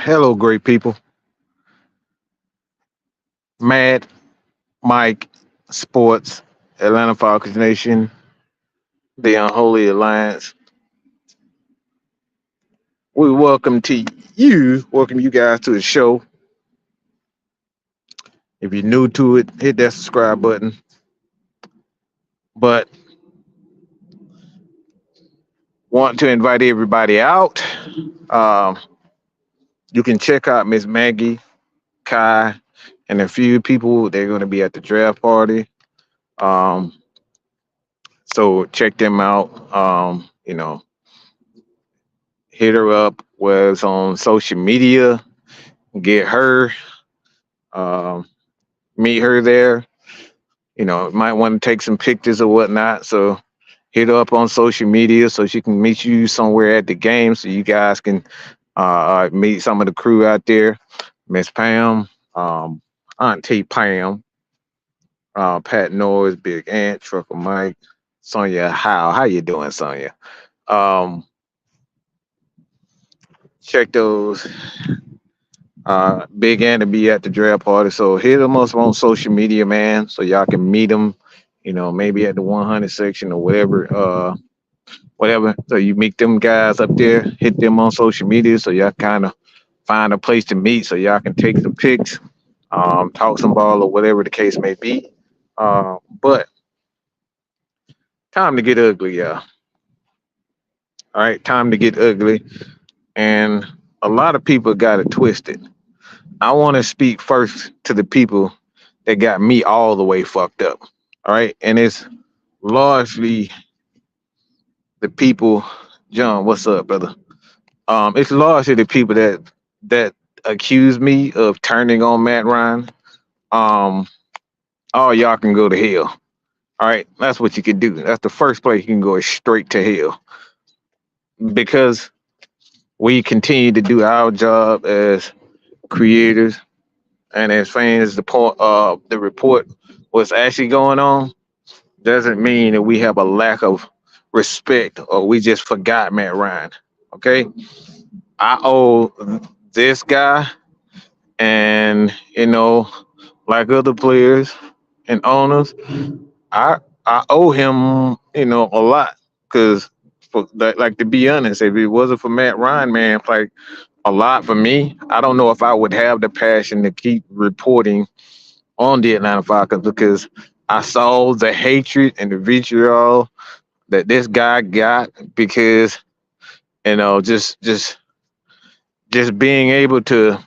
Hello, great people. Mad Mike Sports, Atlanta Falcons Nation, the Unholy Alliance. We welcome you guys to the show. If you're new to it, hit that subscribe button. But want to invite everybody out. Um, you can check out Miss Maggie, Kai, and a few people. They're going to be at the draft party. Um, so check them out. Hit her up. Was on social media. Get her. Um, Meet her there. Might want to take some pictures or whatnot. So hit her up on social media so she can meet you somewhere at the game so you guys can meet some of the crew out there. Miss Pam, Auntie Pam, Pat Noise, Big Ant, Trucker Mike, Sonia How you doing, Sonia? Um, Check those. Big Ant to be at the draft party. So hit them up on social media, man, so y'all can meet them. Maybe at the 100 section or whatever. So you meet them guys up there, hit them on social media, so y'all kind of find a place to meet, so y'all can take some pics, talk some ball or whatever the case may be. But time to get ugly, y'all. All right, time to get ugly, and a lot of people got it twisted. I want to speak first to the people that got me all the way fucked up. All right. And it's largely the people, John, what's up, brother? It's largely the people that accuse me of turning on Matt Ryan. Um, all y'all can go to hell. All right. That's what you can do. That's the first place you can go is straight to hell. Because we continue to do our job as creators and as fans, the report what's actually going on doesn't mean that we have a lack of respect or we just forgot Matt Ryan. Okay, I owe this guy, and like other players and owners, I owe him a lot because like to be honest, if it wasn't for Matt Ryan, man, like a lot for me. I don't know if I would have the passion to keep reporting on the Atlanta Falcons because I saw the hatred and the vitriol that this guy got because just being able to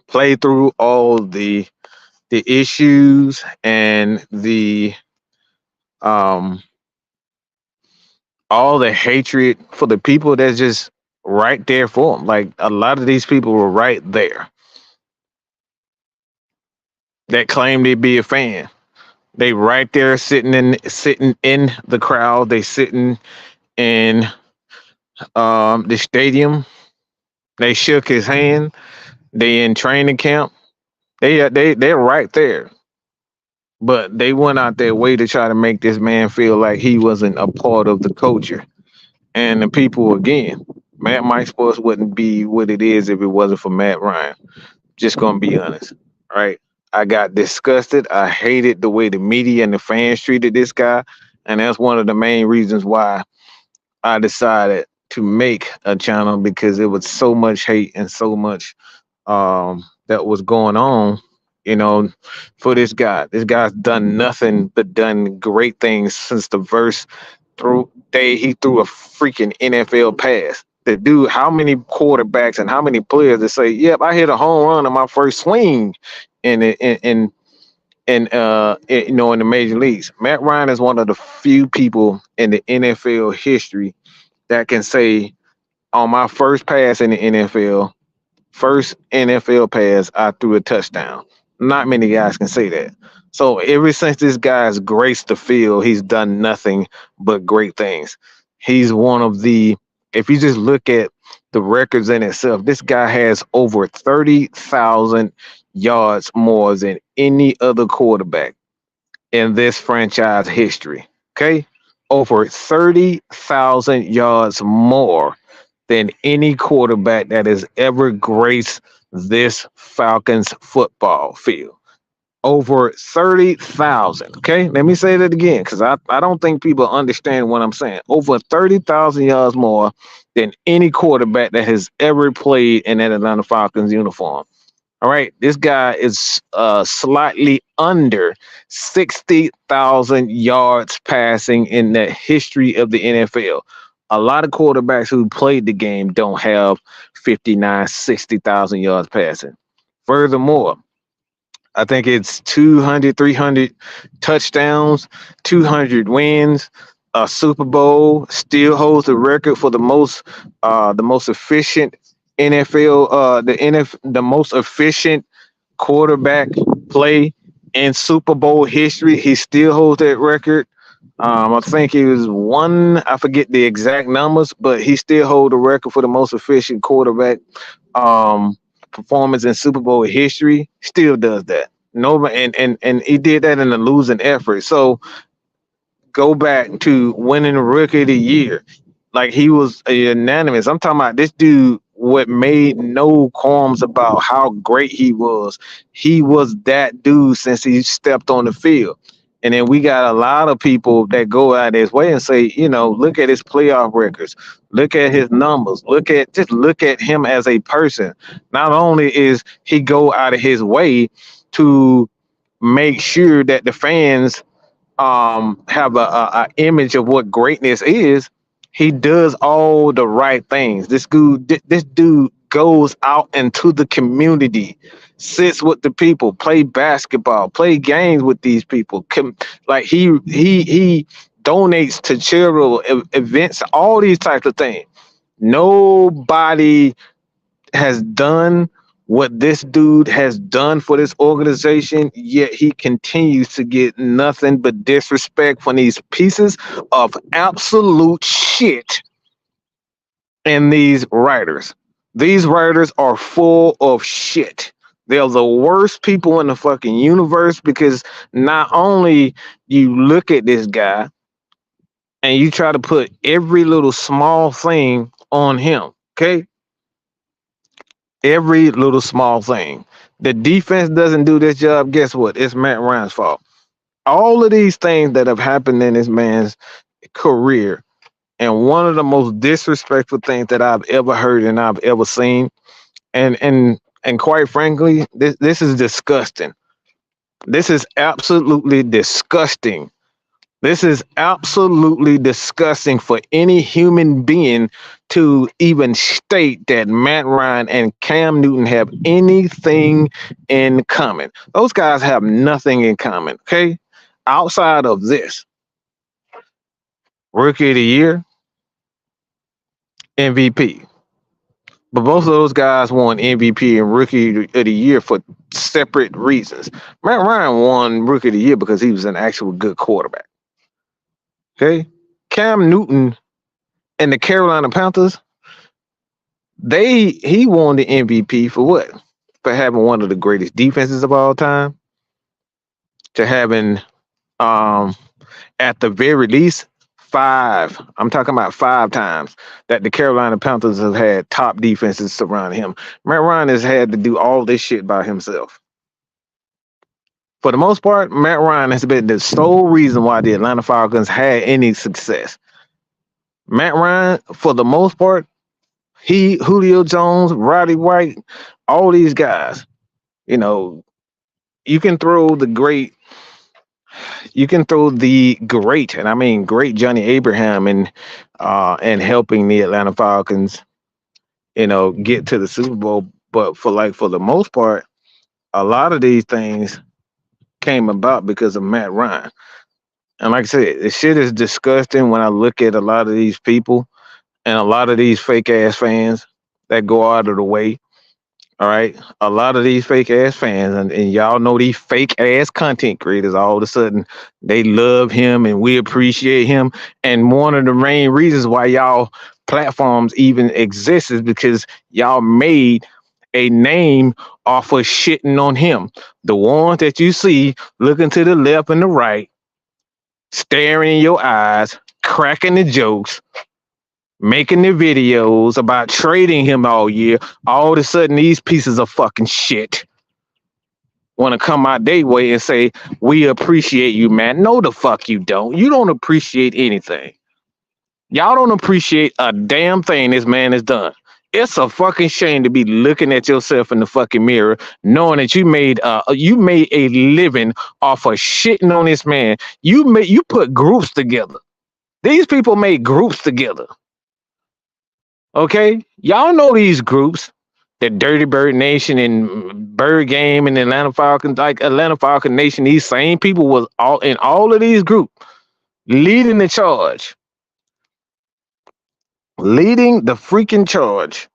play through all the issues and the um all the hatred for the people that's just right there for him. Like a lot of these people were right there that claim they be a fan. They right there sitting in the crowd. They sitting in the stadium. They shook his hand. They in training camp. They're right there. But they went out their way to try to make this man feel like he wasn't a part of the culture. And the people again, Matt Mike Sports wouldn't be what it is if it wasn't for Matt Ryan. Just gonna be honest. Right. I got disgusted. I hated the way the media and the fans treated this guy. And that's one of the main reasons why I decided to make a channel because it was so much hate and so much that was going on, you know, for this guy. This guy's done nothing but done great things since the verse through day he threw a freaking NFL pass. The dude, how many quarterbacks and how many players that say, "Yep, I hit a home run on my first swing," in the major leagues. Matt Ryan is one of the few people in the NFL history that can say, "On my first pass in the NFL, first NFL pass, I threw a touchdown." Not many guys can say that. So ever since this guy's graced the field, he's done nothing but great things. He's one of the, if you just look at the records in itself, this guy has over 30,000 yards more than any other quarterback in this franchise history. Okay? Over 30,000 yards more than any quarterback that has ever graced this Falcons football field. Over 30,000. Okay, let me say that again because I don't think people understand what I'm saying. Over 30,000 yards more than any quarterback that has ever played in an Atlanta Falcons uniform. All right, this guy is slightly under 60,000 yards passing in the history of the NFL. A lot of quarterbacks who played the game don't have 59, 60,000 yards passing. Furthermore, I think it's 200, 300 touchdowns, 200 wins. A Super Bowl still holds the record for the most efficient NFL, the most efficient quarterback play in Super Bowl history. He still holds that record. I think he was one. I forget the exact numbers, but he still holds the record for the most efficient quarterback performance in Super Bowl history. Still does that. No, and he did that in a losing effort. So go back to winning Rookie of the Year. Like he was a unanimous. I'm talking about this dude. What made no qualms about how great he was. He was that dude since he stepped on the field. And then we got a lot of people that go out his way and say, you know, look at his playoff records, look at his numbers, look at him as a person. Not only is he go out of his way to make sure that the fans have a image of what greatness is, he does all the right things. This dude goes out into the community, sits with the people, play basketball, play games with these people. Like he donates to charitable events, all these types of things. Nobody has done what this dude has done for this organization, yet he continues to get nothing but disrespect from these pieces of absolute shit and these writers. These writers are full of shit. They're the worst people in the fucking universe because not only you look at this guy and you try to put every little small thing on him, okay? Every little small thing. The defense doesn't do this job. Guess what? It's Matt Ryan's fault. All of these things that have happened in this man's career, and one of the most disrespectful things that I've ever heard and I've ever seen, and quite frankly, this is disgusting. This is absolutely disgusting. This is absolutely disgusting for any human being to even state that Matt Ryan and Cam Newton have anything in common. Those guys have nothing in common, okay? Outside of this, Rookie of the Year, MVP. But both of those guys won MVP and Rookie of the Year for separate reasons. Matt Ryan won Rookie of the Year because he was an actual good quarterback. Okay, Cam Newton and the Carolina Panthers, he won the MVP for what? For having one of the greatest defenses of all time, to having at the very least I'm talking about 5 times that the Carolina Panthers have had top defenses surrounding him. Matt Ryan has had to do all this shit by himself. For the most part, Matt Ryan has been the sole reason why the Atlanta Falcons had any success. Matt Ryan, for the most part, Julio Jones, Roddy White, all these guys, you know, you can throw the great, and I mean great Johnny Abraham and helping the Atlanta Falcons, you know, get to the Super Bowl. But for the most part, a lot of these things came about because of Matt Ryan. And like I said, the shit is disgusting when I look at a lot of these people and a lot of these fake ass fans that go out of the way. All right. A lot of these fake ass fans, and y'all know these fake ass content creators, all of a sudden they love him and we appreciate him. And one of the main reasons why y'all platforms even exist is because y'all made a name off of shitting on him. The ones that you see looking to the left and the right, staring in your eyes, cracking the jokes, making the videos about trading him all year. All of a sudden, these pieces of fucking shit want to come out their way and say, we appreciate you, man. No, the fuck you don't. You don't appreciate anything. Y'all don't appreciate a damn thing this man has done. It's a fucking shame to be looking at yourself in the fucking mirror, knowing that you made a living off of shitting on this man. You put groups together. These people made groups together. Okay, y'all know these groups, the Dirty Bird Nation and Bird Game and Atlanta Falcons, like Atlanta Falcon Nation. These same people was all in all of these groups, leading the charge, leading the freaking charge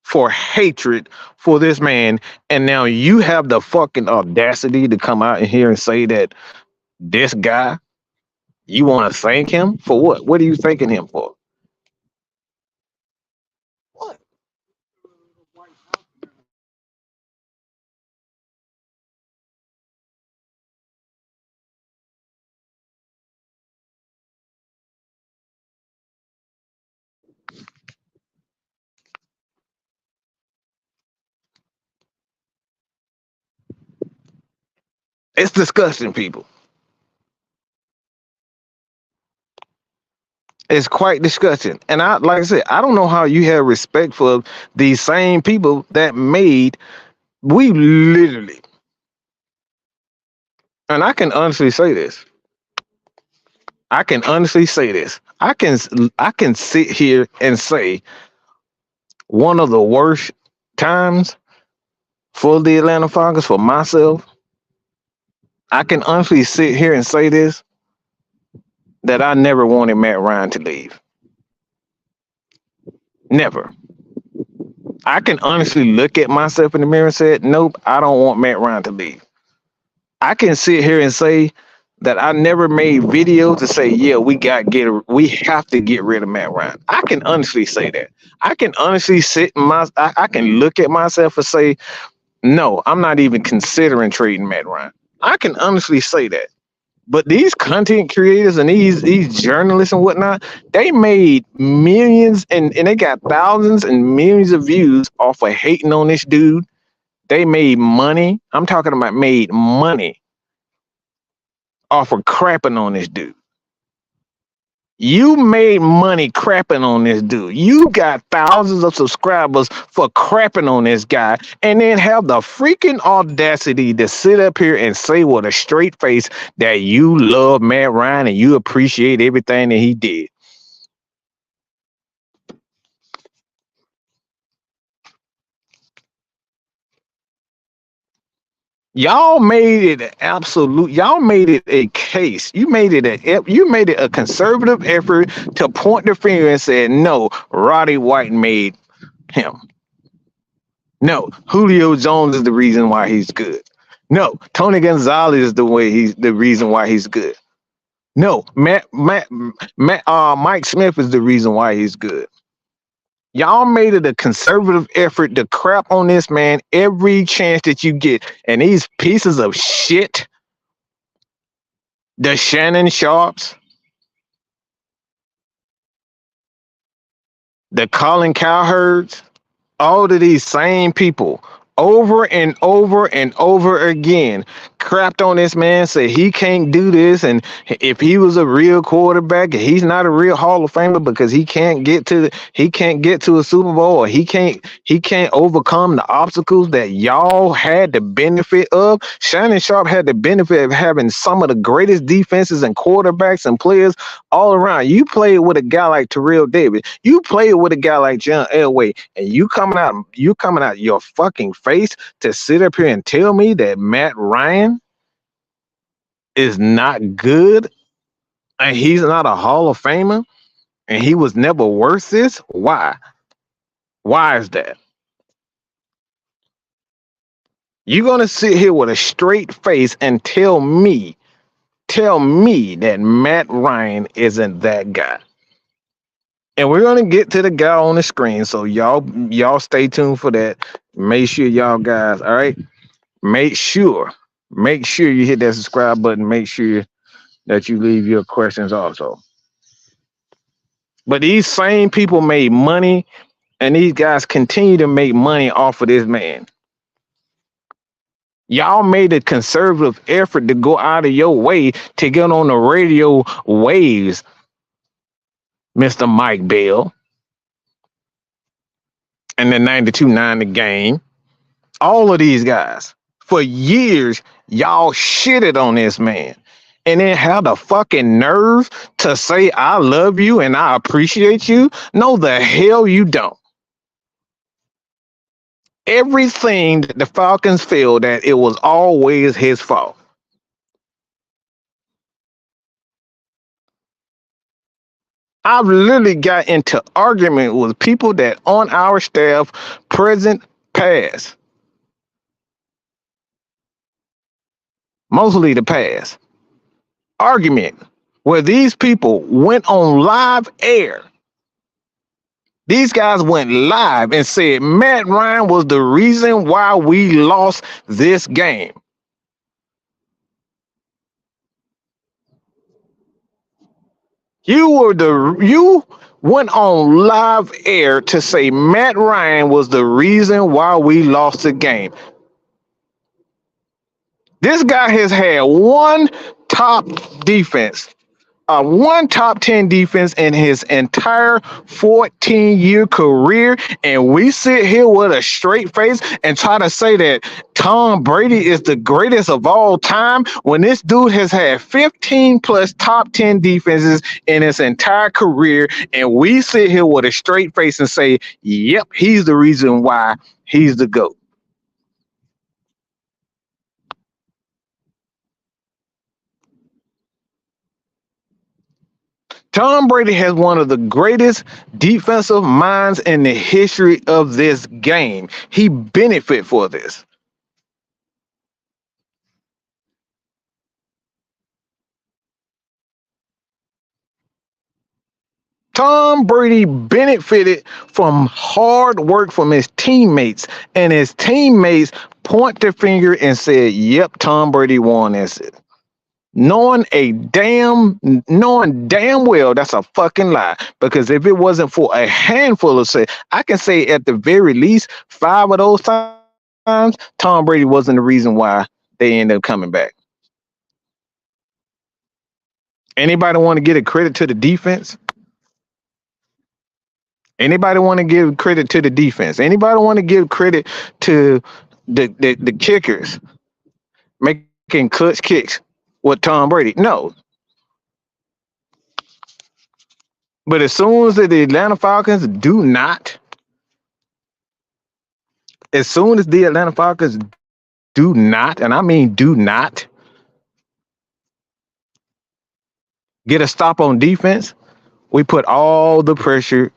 for hatred for this man. And now you have the fucking audacity to come out in here and say that this guy, you want to thank him for what? What are you thanking him for? What? It's disgusting, people. It's quite disgusting. And like I said, I don't know how you have respect for these same people that made, we literally, and I can honestly say this. I can honestly say this. I can sit here and say one of the worst times for the Atlanta Falcons for myself. I can honestly sit here and say this, that I never wanted Matt Ryan to leave. Never. I can honestly look at myself in the mirror and say, nope, I don't want Matt Ryan to leave. I can sit here and say that I never made videos to say, yeah, we have to get rid of Matt Ryan. I can honestly say that. I can honestly I can look at myself and say, no, I'm not even considering trading Matt Ryan. I can honestly say that. But these content creators and these journalists and whatnot, they made millions and they got thousands and millions of views off of hating on this dude. They made money. I'm talking about made money off of crapping on this dude. You made money crapping on this dude. You got thousands of subscribers for crapping on this guy, and then have the freaking audacity to sit up here and say with a straight face that you love Matt Ryan and you appreciate everything that he did. Y'all made it y'all made it a case. You made it a conservative effort to point the finger and say, no, Roddy White made him. No, Julio Jones is the reason why he's good. No, Tony Gonzalez is the reason why he's good. No, Mike Smith is the reason why he's good. Y'all made it a conservative effort to crap on this man every chance that you get. And these pieces of shit, the Shannon Sharps, the Colin Cowherds, all of these same people over and over and over again crapped on this man, say he can't do this, and if he was a real quarterback, he's not a real Hall of Famer because he can't get to a Super Bowl, or he can't overcome the obstacles that y'all had the benefit of. Shannon Sharp had the benefit of having some of the greatest defenses and quarterbacks and players all around. You played with a guy like Terrell Davis. You played with a guy like John Elway, and you coming out your fucking face to sit up here and tell me that Matt Ryan is not good and he's not a Hall of Famer and he was never worth this? Why? Why is that? You're gonna sit here with a straight face and tell me that Matt Ryan isn't that guy. And we're gonna get to the guy on the screen, so y'all stay tuned for that. Make sure y'all guys, all right, make sure you hit that subscribe button. Make sure that you leave your questions also. But these same people made money, and these guys continue to make money off of this man. Y'all made a conservative effort to go out of your way to get on the radio waves, Mr. Mike Bell, and the 92.9 The Game. All of these guys. For years, y'all shitted on this man. And then had the fucking nerve to say, I love you and I appreciate you. No, the hell you don't. Everything that the Falcons failed at, it was always his fault. I've literally got into argument with people that on our staff, present, past. Mostly the past. Argument where these people went on live air. These guys went live and said Matt Ryan was the reason why we lost this game. You went on live air to say Matt Ryan was the reason why we lost the game. This guy has had one top defense, one top 10 defense in his entire 14-year career, and we sit here with a straight face and try to say that Tom Brady is the greatest of all time when this dude has had 15 plus top 10 defenses in his entire career, and we sit here with a straight face and say, yep, he's the reason why he's the GOAT. Tom Brady has one of the greatest defensive minds in the history of this game. He benefit for this. Tom Brady benefited from hard work from his teammates, and his teammates point their finger and said, yep, Tom Brady won this. Knowing damn well that's a fucking lie. Because if it wasn't for a handful of I can say at the very least 5 of those times, Tom Brady wasn't the reason why they ended up coming back. Anybody want to get a credit to the defense? Anybody want to give credit to the defense? Anybody want to give credit to the kickers making clutch kicks with Tom Brady? No. But as soon as the Atlanta Falcons do not, and I mean do not, get a stop on defense, we put all the pressure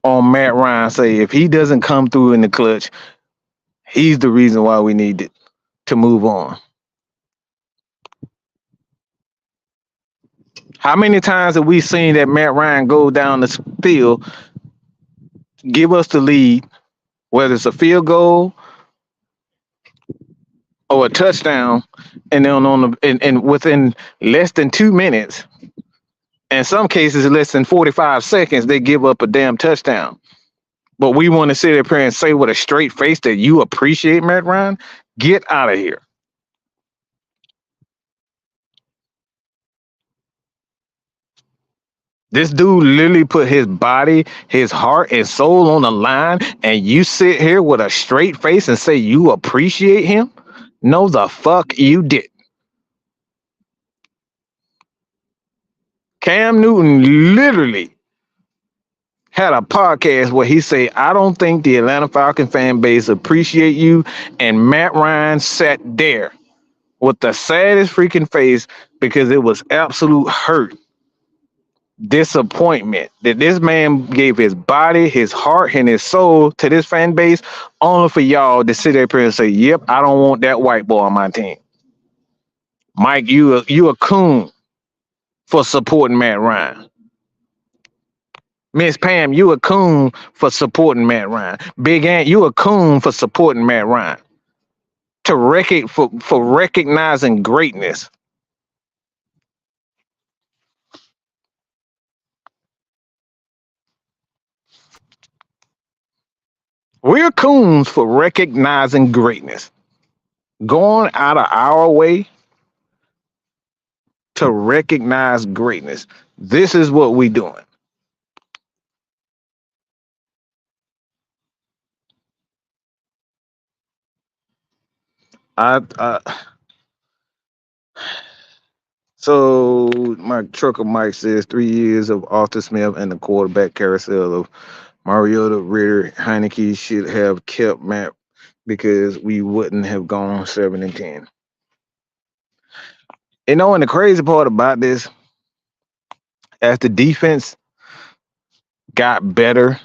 on Matt Ryan. Say if he doesn't come through in the clutch, he's the reason why we need to move on. How many times have we seen that Matt Ryan go down the field, give us the lead, whether it's a field goal or a touchdown, and then and within less than 2 minutes, in some cases less than 45 seconds, they give up a damn touchdown. But we want to sit up here and say with a straight face that you appreciate Matt Ryan? Get out of here. This dude literally put his body, his heart, and soul on the line, and you sit here with a straight face and say you appreciate him? No, the fuck you did. Cam Newton literally had a podcast where he said, I don't think the Atlanta Falcons fan base appreciate you, and Matt Ryan sat there with the saddest freaking face because it was absolute hurt, disappointment that this man gave his body, his heart, and his soul to this fan base, only for y'all to sit there and say, yep, I don't want that white boy on my team. Mike, you a coon for supporting Matt Ryan. Miss Pam, you a coon for supporting Matt Ryan. Big Ant, you a coon for supporting Matt Ryan. For recognizing greatness. We're coons for recognizing greatness, going out of our way to recognize greatness. This is what we doing. I so my trucker Mike says 3 years of Arthur Smith and the quarterback carousel of Mariota, Ritter, Heineke should have kept Matt because we wouldn't have gone 7-10. And the crazy part about this, as the defense got better,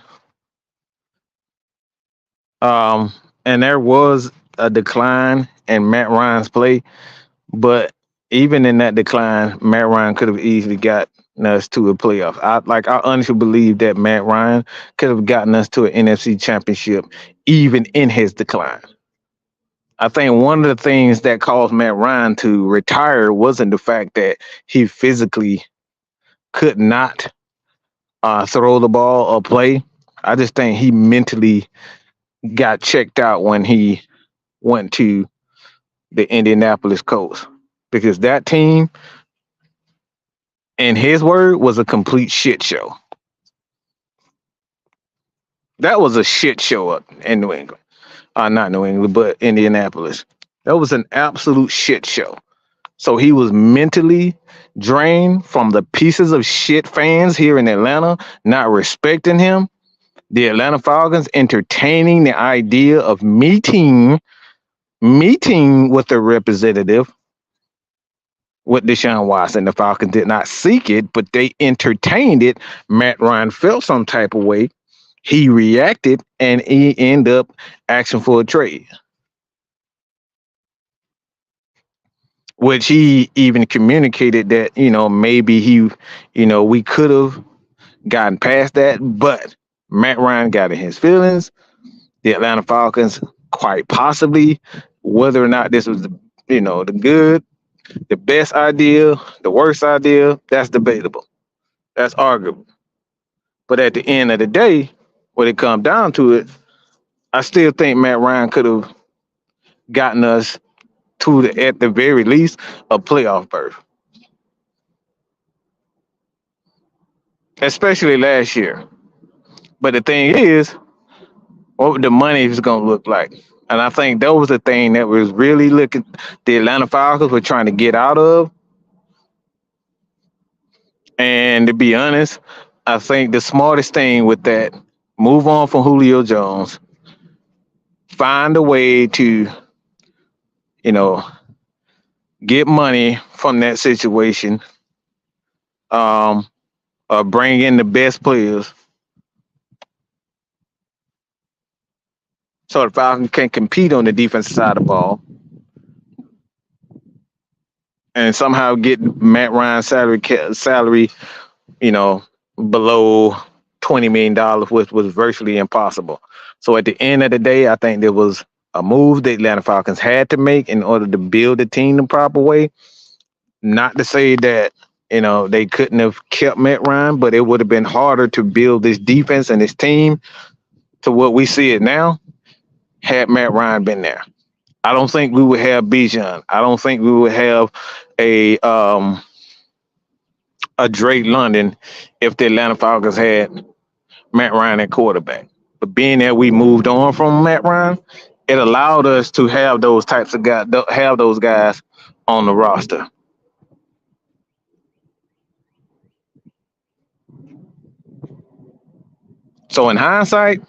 um, and there was a decline in Matt Ryan's play, but even in that decline, Matt Ryan could have easily gotten us to a playoff. I honestly believe that Matt Ryan could have gotten us to an NFC championship even in his decline. I think one of the things that caused Matt Ryan to retire wasn't the fact that he physically could not throw the ball or play. I just think he mentally got checked out when he went to the Indianapolis Colts because that team, in his word, was a complete shit show. That was a shit show up in New England. Not New England, but Indianapolis. That was an absolute shit show. So he was mentally drained from the pieces of shit fans here in Atlanta not respecting him. The Atlanta Falcons entertaining the idea of meeting with the representative with Deshaun Watson. The Falcons did not seek it, but they entertained it. Matt Ryan felt some type of way. He reacted, and he ended up asking for a trade, which he even communicated that, maybe we could have gotten past that, but Matt Ryan got in his feelings. The Atlanta Falcons, quite possibly, whether or not this was the good, the best idea, the worst idea, that's debatable. That's arguable. But at the end of the day, when it comes down to it, I still think Matt Ryan could have gotten us to at the very least, a playoff berth, especially last year. But the thing is, what the money is going to look like. And I think that was the thing that was really looking, the Atlanta Falcons were trying to get out of. And to be honest, I think the smartest thing with that, move on from Julio Jones, find a way to, you know, get money from that situation, um, bring in the best players so the Falcons can compete on the defensive side of the ball and somehow get Matt Ryan's salary, you know, below $20 million, which was virtually impossible. So at the end of the day, I think there was a move the Atlanta Falcons had to make in order to build the team the proper way. Not to say that, they couldn't have kept Matt Ryan, but it would have been harder to build this defense and this team to what we see it now had Matt Ryan been there. I don't think we would have Bijan. I don't think we would have a Drake London if the Atlanta Falcons had Matt Ryan at quarterback. But being that we moved on from Matt Ryan, it allowed us to have those types of guys, have those guys on the roster. So in hindsight,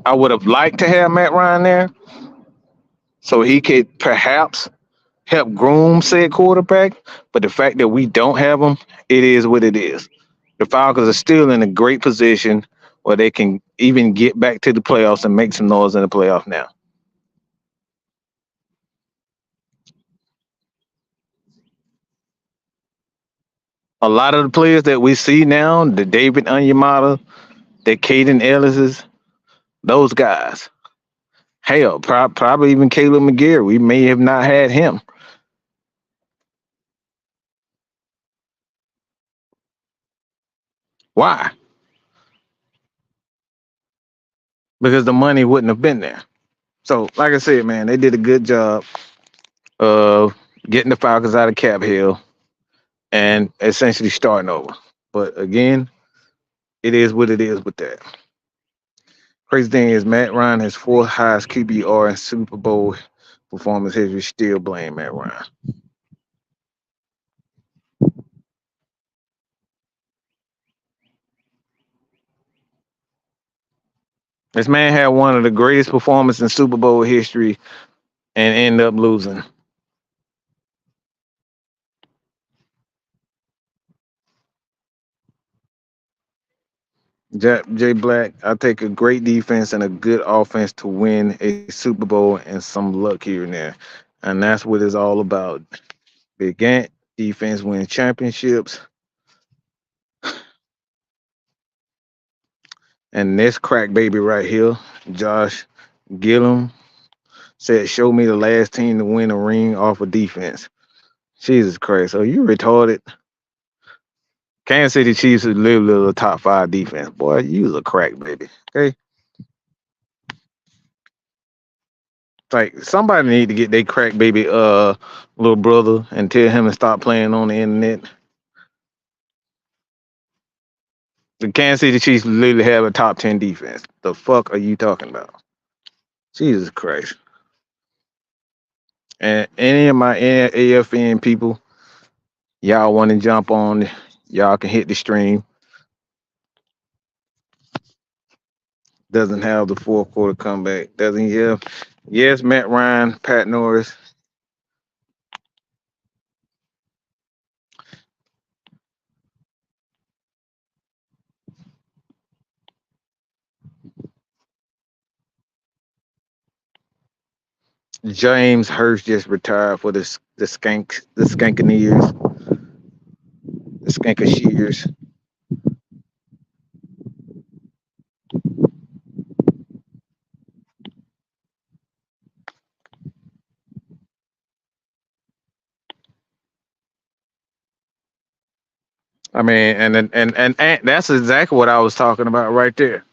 I would have liked to have Matt Ryan there so he could perhaps help groom said quarterback. But the fact that we don't have him, it is what it is. The Falcons are still in a great position where they can even get back to the playoffs and make some noise in the playoff now. A lot of the players that we see now, the David Onyemata, the Caden Ellis's, those guys. Hell, probably even Caleb McGarry. We may have not had him. Why? because the money wouldn't have been there. So, like I said, man, they did a good job of getting the Falcons out of cap hill and essentially starting over. But again, it is what it is with that. Crazy thing is, Matt Ryan has fourth highest QBR in Super Bowl performance history. Still blame Matt Ryan. This man had one of the greatest performances in Super Bowl history and ended up losing. Jay Black, I take a great defense and a good offense to win a Super Bowl and some luck here and there. And that's what it's all about. Big Ant, defense wins championships. And this crack baby right here, Josh Gillum, said, show me the last team to win a ring off of defense. Jesus Christ. Are you retarded? Kansas City Chiefs is literally a top 5 defense. Boy, you a crack baby. Okay. Like somebody need to get their crack baby little brother and tell him to stop playing on the internet. The Kansas City Chiefs literally have a top 10 defense. The fuck are you talking about? Jesus Christ. And any of my AFN people, y'all want to jump on, y'all can hit the stream. Doesn't have the fourth quarter comeback. Doesn't he have? Yes, Matt Ryan, Pat Norris. James Hurst just retired for the Skankaneers, the Skankashears. I mean, and that's exactly what I was talking about right there.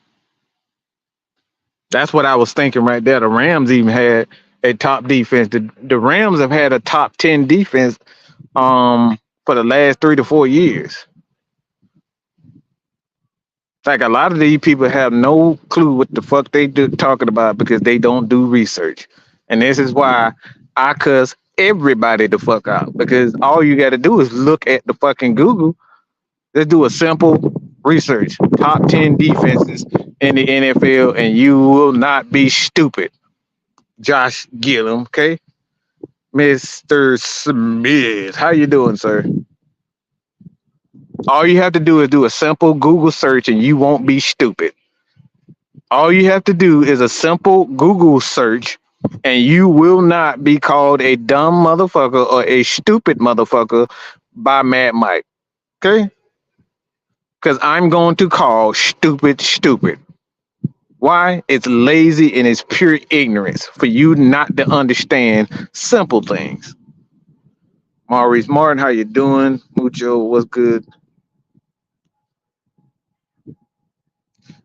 That's what I was thinking right there. The Rams even had a top defense. The Rams have had a top 10 defense for the last 3 to 4 years. Like a lot of these people have no clue what the fuck they do talking about because they don't do research. And this is why I cuss everybody the fuck out. Because all you gotta do is look at the fucking Google. Let's do a simple research. Top 10 defenses in the NFL, and you will not be stupid. Josh Gillum, okay? Mr. Smith. How you doing, sir? All you have to do is do a simple Google search and you won't be stupid. All you have to do is a simple Google search and you will not be called a dumb motherfucker or a stupid motherfucker by Madmike. Okay? Because I'm going to call stupid stupid. Why? It's lazy and it's pure ignorance for you not to understand simple things. Maurice Martin, how you doing? Mucho, what's good?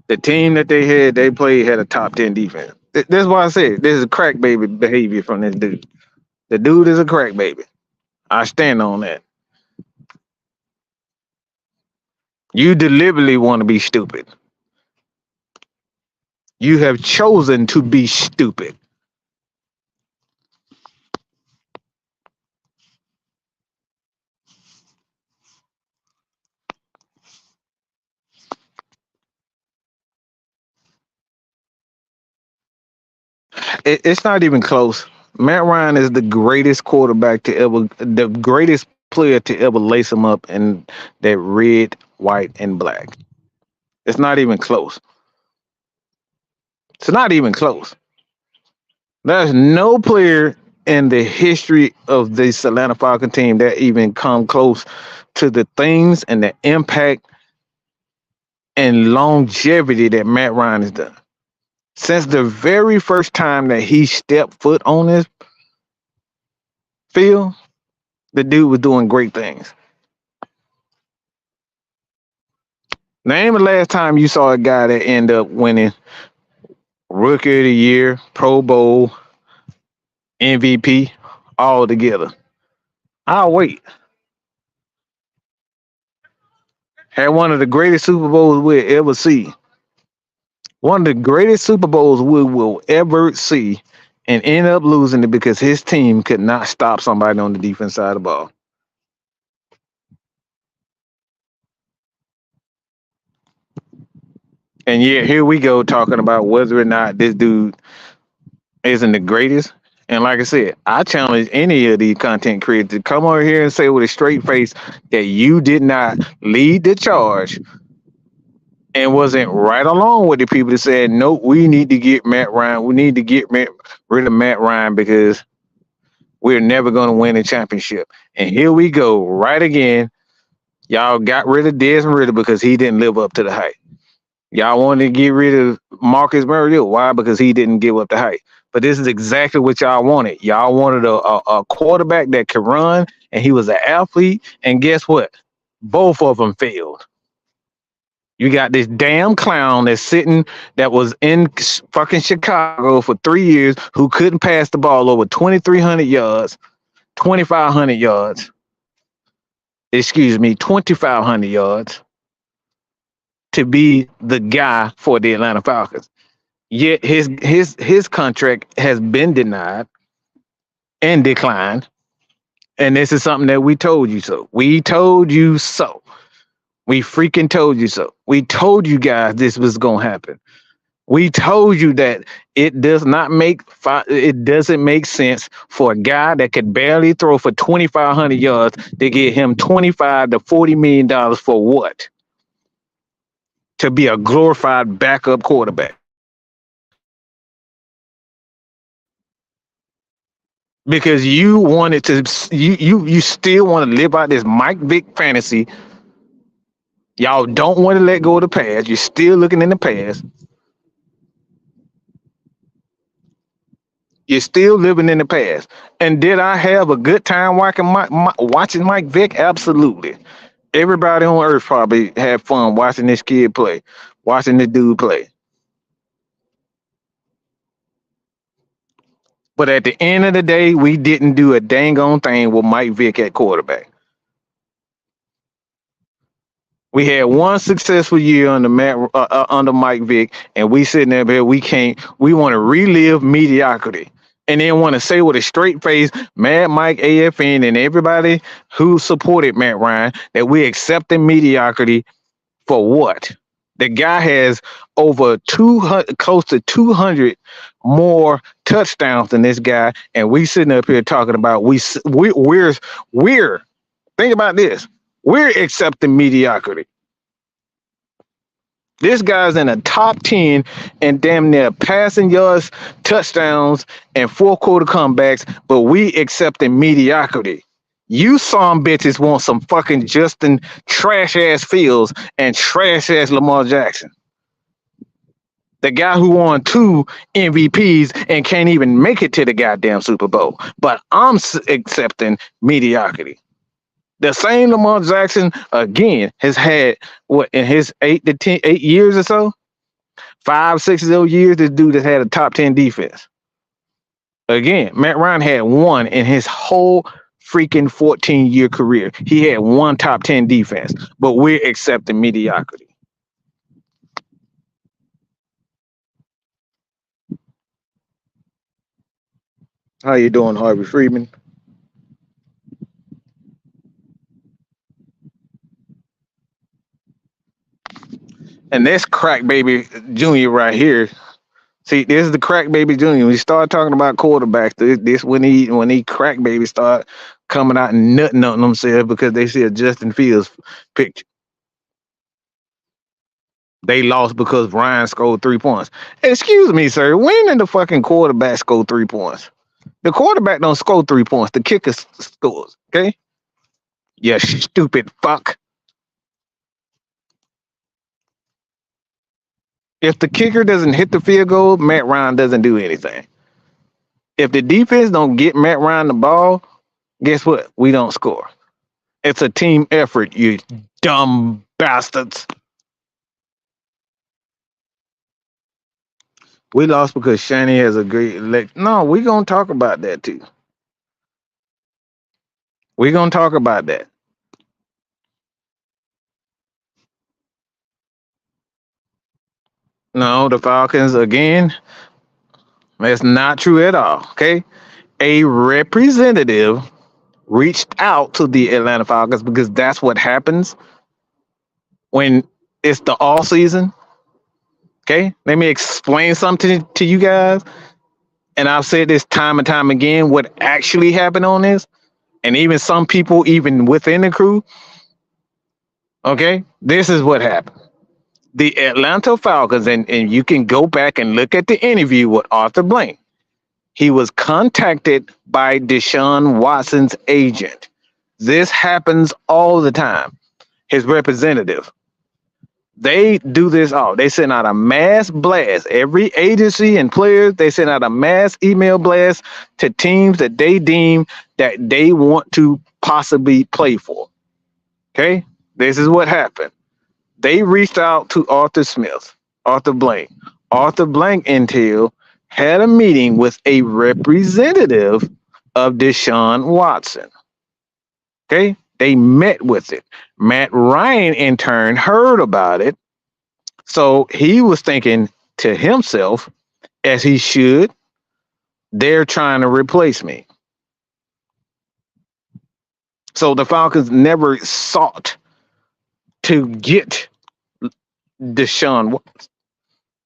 The team that they played had a top 10 defense. That's why I said this is crack baby behavior from this dude. The dude is a crack baby. I stand on that. You deliberately want to be stupid. You have chosen to be stupid. It's not even close. Matt Ryan is the greatest quarterback to ever, the greatest player to ever lace him up in that red, white, and black. It's not even close. It's not even close. There's no player in the history of this Atlanta Falcon team that even come close to the things and the impact and longevity that Matt Ryan has done. Since the very first time that he stepped foot on this field, the dude was doing great things. Name the last time you saw a guy that ended up winning Rookie of the Year, Pro Bowl, MVP, all together. I'll wait. Had one of the greatest Super Bowls we'll ever see. One of the greatest Super Bowls we will ever see, and end up losing it because his team could not stop somebody on the defense side of the ball. And yet here we go talking about whether or not this dude isn't the greatest. And like I said, I challenge any of these content creators to come over here and say with a straight face that you did not lead the charge and wasn't right along with the people that said, nope, we need to get Matt Ryan. We need to get rid of Matt Ryan because we're never going to win a championship. And here we go, right again. Y'all got rid of Desmond Ridder because he didn't live up to the hype. Y'all wanted to get rid of Marcus Mariota. Why? Because he didn't give up the hype. But this is exactly what y'all wanted. Y'all wanted a quarterback that could run, and he was an athlete. And guess what? Both of them failed. You got this damn clown that was in fucking Chicago for 3 years who couldn't pass the ball over 2,300 yards, 2,500 yards. Excuse me, 2,500 yards to be the guy for the Atlanta Falcons. Yet his contract has been denied and declined. And this is something that we told you so. We told you so. We freaking told you so. We told you guys this was going to happen. We told you that it doesn't make sense for a guy that could barely throw for 2,500 yards to get him $25 to $40 million for what? To be a glorified backup quarterback. Because you wanted to, you still want to live out this Mike Vick fantasy. Y'all don't want to let go of the past. You're still looking in the past. You're still living in the past. And did I have a good time watching Mike Vick? Absolutely. Everybody on earth probably had fun watching this kid play, watching this dude play. But at the end of the day, we didn't do a dang on thing with Mike Vick at quarterback. We had one successful year under under Mike Vick, and we sitting there, we want to relive mediocrity. And then want to say with a straight face, Madmike, AFN, and everybody who supported Matt Ryan, that we accepted mediocrity for what? The guy has over 200, close to 200 more touchdowns than this guy, and we sitting up here talking about we're think about this. We're accepting mediocrity. This guy's in the top 10 and damn near passing yards, touchdowns, and fourth quarter comebacks, but we accepting mediocrity. You some bitches want some fucking Justin trash ass Fields and trash ass Lamar Jackson. The guy who won 2 MVPs and can't even make it to the goddamn Super Bowl. But I'm accepting mediocrity. The same Lamar Jackson again has had what in his 8 years or so, 5, 6 of those years, this dude has had a top 10 defense. Again, Matt Ryan had one in his whole freaking 14-year career. He had one top 10 defense, but we're accepting mediocrity. How you doing, Harvey Freeman? And this crack baby junior right here. See, this is the crack baby junior. When you start talking about quarterbacks, this when he crack baby start coming out and nutting on themselves because they see a Justin Fields picture. They lost because Ryan scored 3 points. Excuse me, sir. When did the fucking quarterback score 3 points? The quarterback don't score 3 points. The kicker scores. Okay. You stupid fuck. If the kicker doesn't hit the field goal, Matt Ryan doesn't do anything. If the defense don't get Matt Ryan the ball, guess what? We don't score. It's a team effort, you dumb bastards. We lost because Shani has a great elect. No, we're gonna talk about that too. We're gonna talk about that. No, the Falcons again. That's not true at all. Okay, a representative reached out to the Atlanta Falcons because that's what happens when it's the all season. Okay, let me explain something to you guys. And I've said this time and time again. What actually happened on this, and even some people, even within the crew. Okay, this is what happened. The Atlanta Falcons, and you can go back and look at the interview with Arthur Blank. He was contacted by Deshaun Watson's agent. This happens all the time. His representative. They do this all. They send out a mass blast. Every agency and players, they send out a mass email blast to teams that they deem that they want to possibly play for. Okay? This is what happened. They reached out to Arthur Blank. Arthur Blank Intel had a meeting with a representative of Deshaun Watson. Okay? They met with it. Matt Ryan, in turn, heard about it. So he was thinking to himself, as he should, they're trying to replace me. So the Falcons never sought to get Deshaun Watson.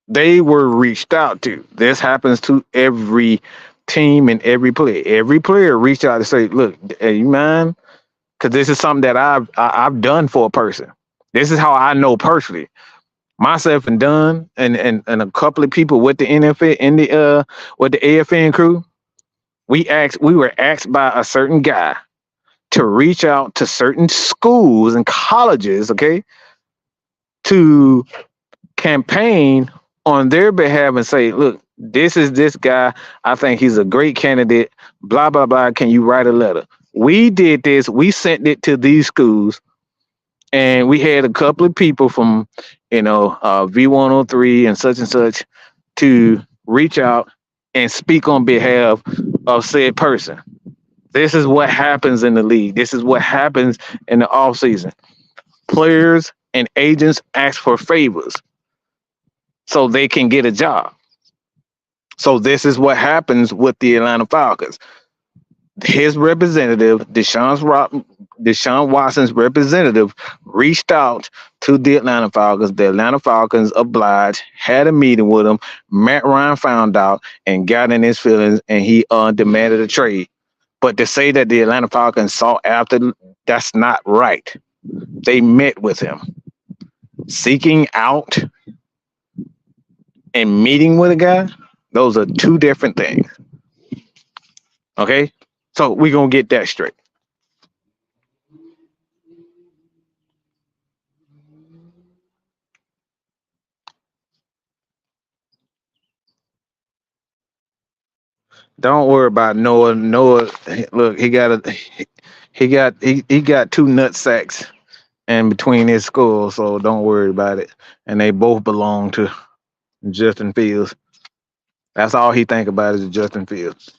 They were reached out to. This happens to every team and every player. Every player reached out to say, look, hey, you mind? Because this is something that I've done for a person. This is how I know personally. Myself and Dunn and a couple of people with the NFL in the with the AFN crew, we were asked by a certain guy to reach out to certain schools and colleges, okay, to campaign on their behalf and say, look, this is this guy. I think he's a great candidate. Blah, blah, blah. Can you write a letter? We did this. We sent it to these schools. And we had a couple of people from, V103 and such to reach out and speak on behalf of said person. This is what happens in the league. This is what happens in the offseason. Players and agents ask for favors so they can get a job. So this is what happens with the Atlanta Falcons. His representative, Deshaun Watson's representative, reached out to the Atlanta Falcons. The Atlanta Falcons obliged, had a meeting with him. Matt Ryan found out and got in his feelings, and he demanded a trade. But to say that the Atlanta Falcons sought after, that's not right. They met with him. Seeking out and meeting with a guy, those are two different things. Okay? So we're going to get that straight. Don't worry about Noah. Noah, look, he got two nut sacks in between his skulls, so don't worry about it. And they both belong to Justin Fields. That's all he think about is Justin Fields.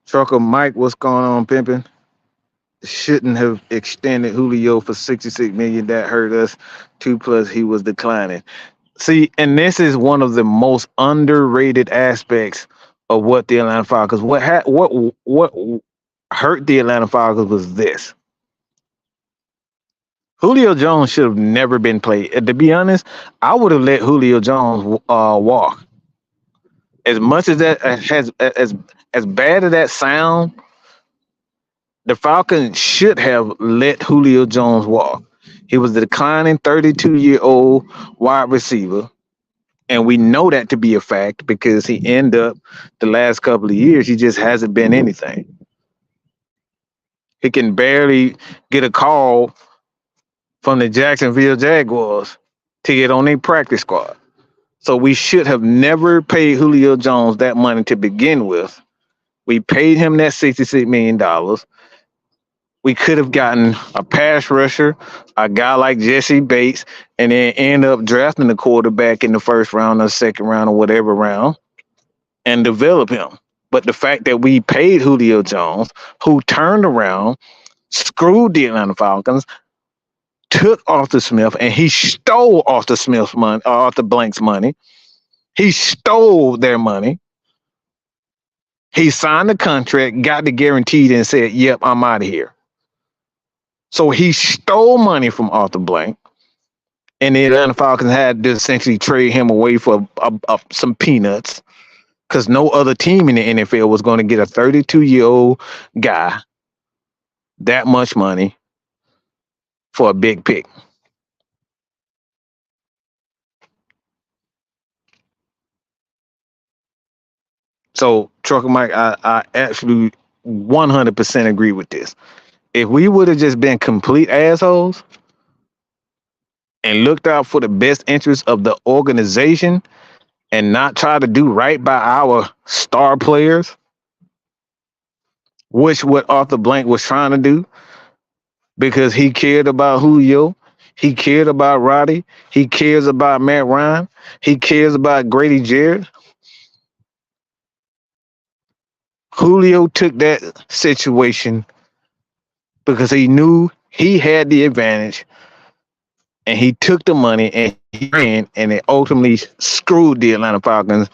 Trucker Mike, what's going on, pimping? Shouldn't have extended Julio for $66 million. That hurt us. 2+, he was declining. See, and this is one of the most underrated aspects of what the Atlanta Falcons. What hurt the Atlanta Falcons was this. Julio Jones should have never been played. To be honest, I would have let Julio Jones walk. As much as that as bad as that sound, the Falcons should have let Julio Jones walk. He was the declining 32-year-old wide receiver. And we know that to be a fact because he ended up the last couple of years, he just hasn't been anything. He can barely get a call from the Jacksonville Jaguars to get on their practice squad. So we should have never paid Julio Jones that money to begin with. We paid him that $66 million. We could have gotten a pass rusher, a guy like Jesse Bates, and then end up drafting the quarterback in the first round or second round or whatever round and develop him. But the fact that we paid Julio Jones, who turned around, screwed the Atlanta Falcons, took Arthur Smith, and he stole Arthur Smith's money, Arthur Blank's money. He stole their money. He signed the contract, got the guaranteed, and said, "Yep, I'm out of here." So he stole money from Arthur Blank, and the Atlanta Falcons had to essentially trade him away for some peanuts because no other team in the NFL was going to get a 32-year-old guy that much money for a big pick. So, Trucker Mike, I actually 100% agree with this. If we would have just been complete assholes and looked out for the best interests of the organization and not try to do right by our star players, which what Arthur Blank was trying to do, because he cared about Julio, he cared about Roddy, he cares about Matt Ryan, he cares about Grady Jarrett. Julio took that situation because he knew he had the advantage, and he took the money and he ran, and it ultimately screwed the Atlanta Falcons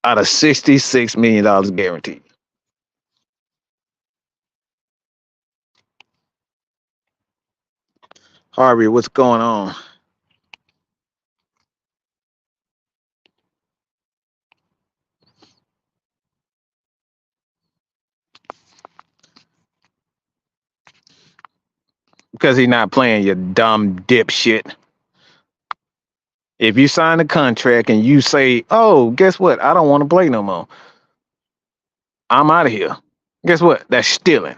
out of $66 million guaranteed. Harvey, what's going on? Because he's not playing, you dumb dipshit. If you sign a contract and you say, "Oh, guess what? I don't want to play no more. I'm out of here." Guess what? That's stealing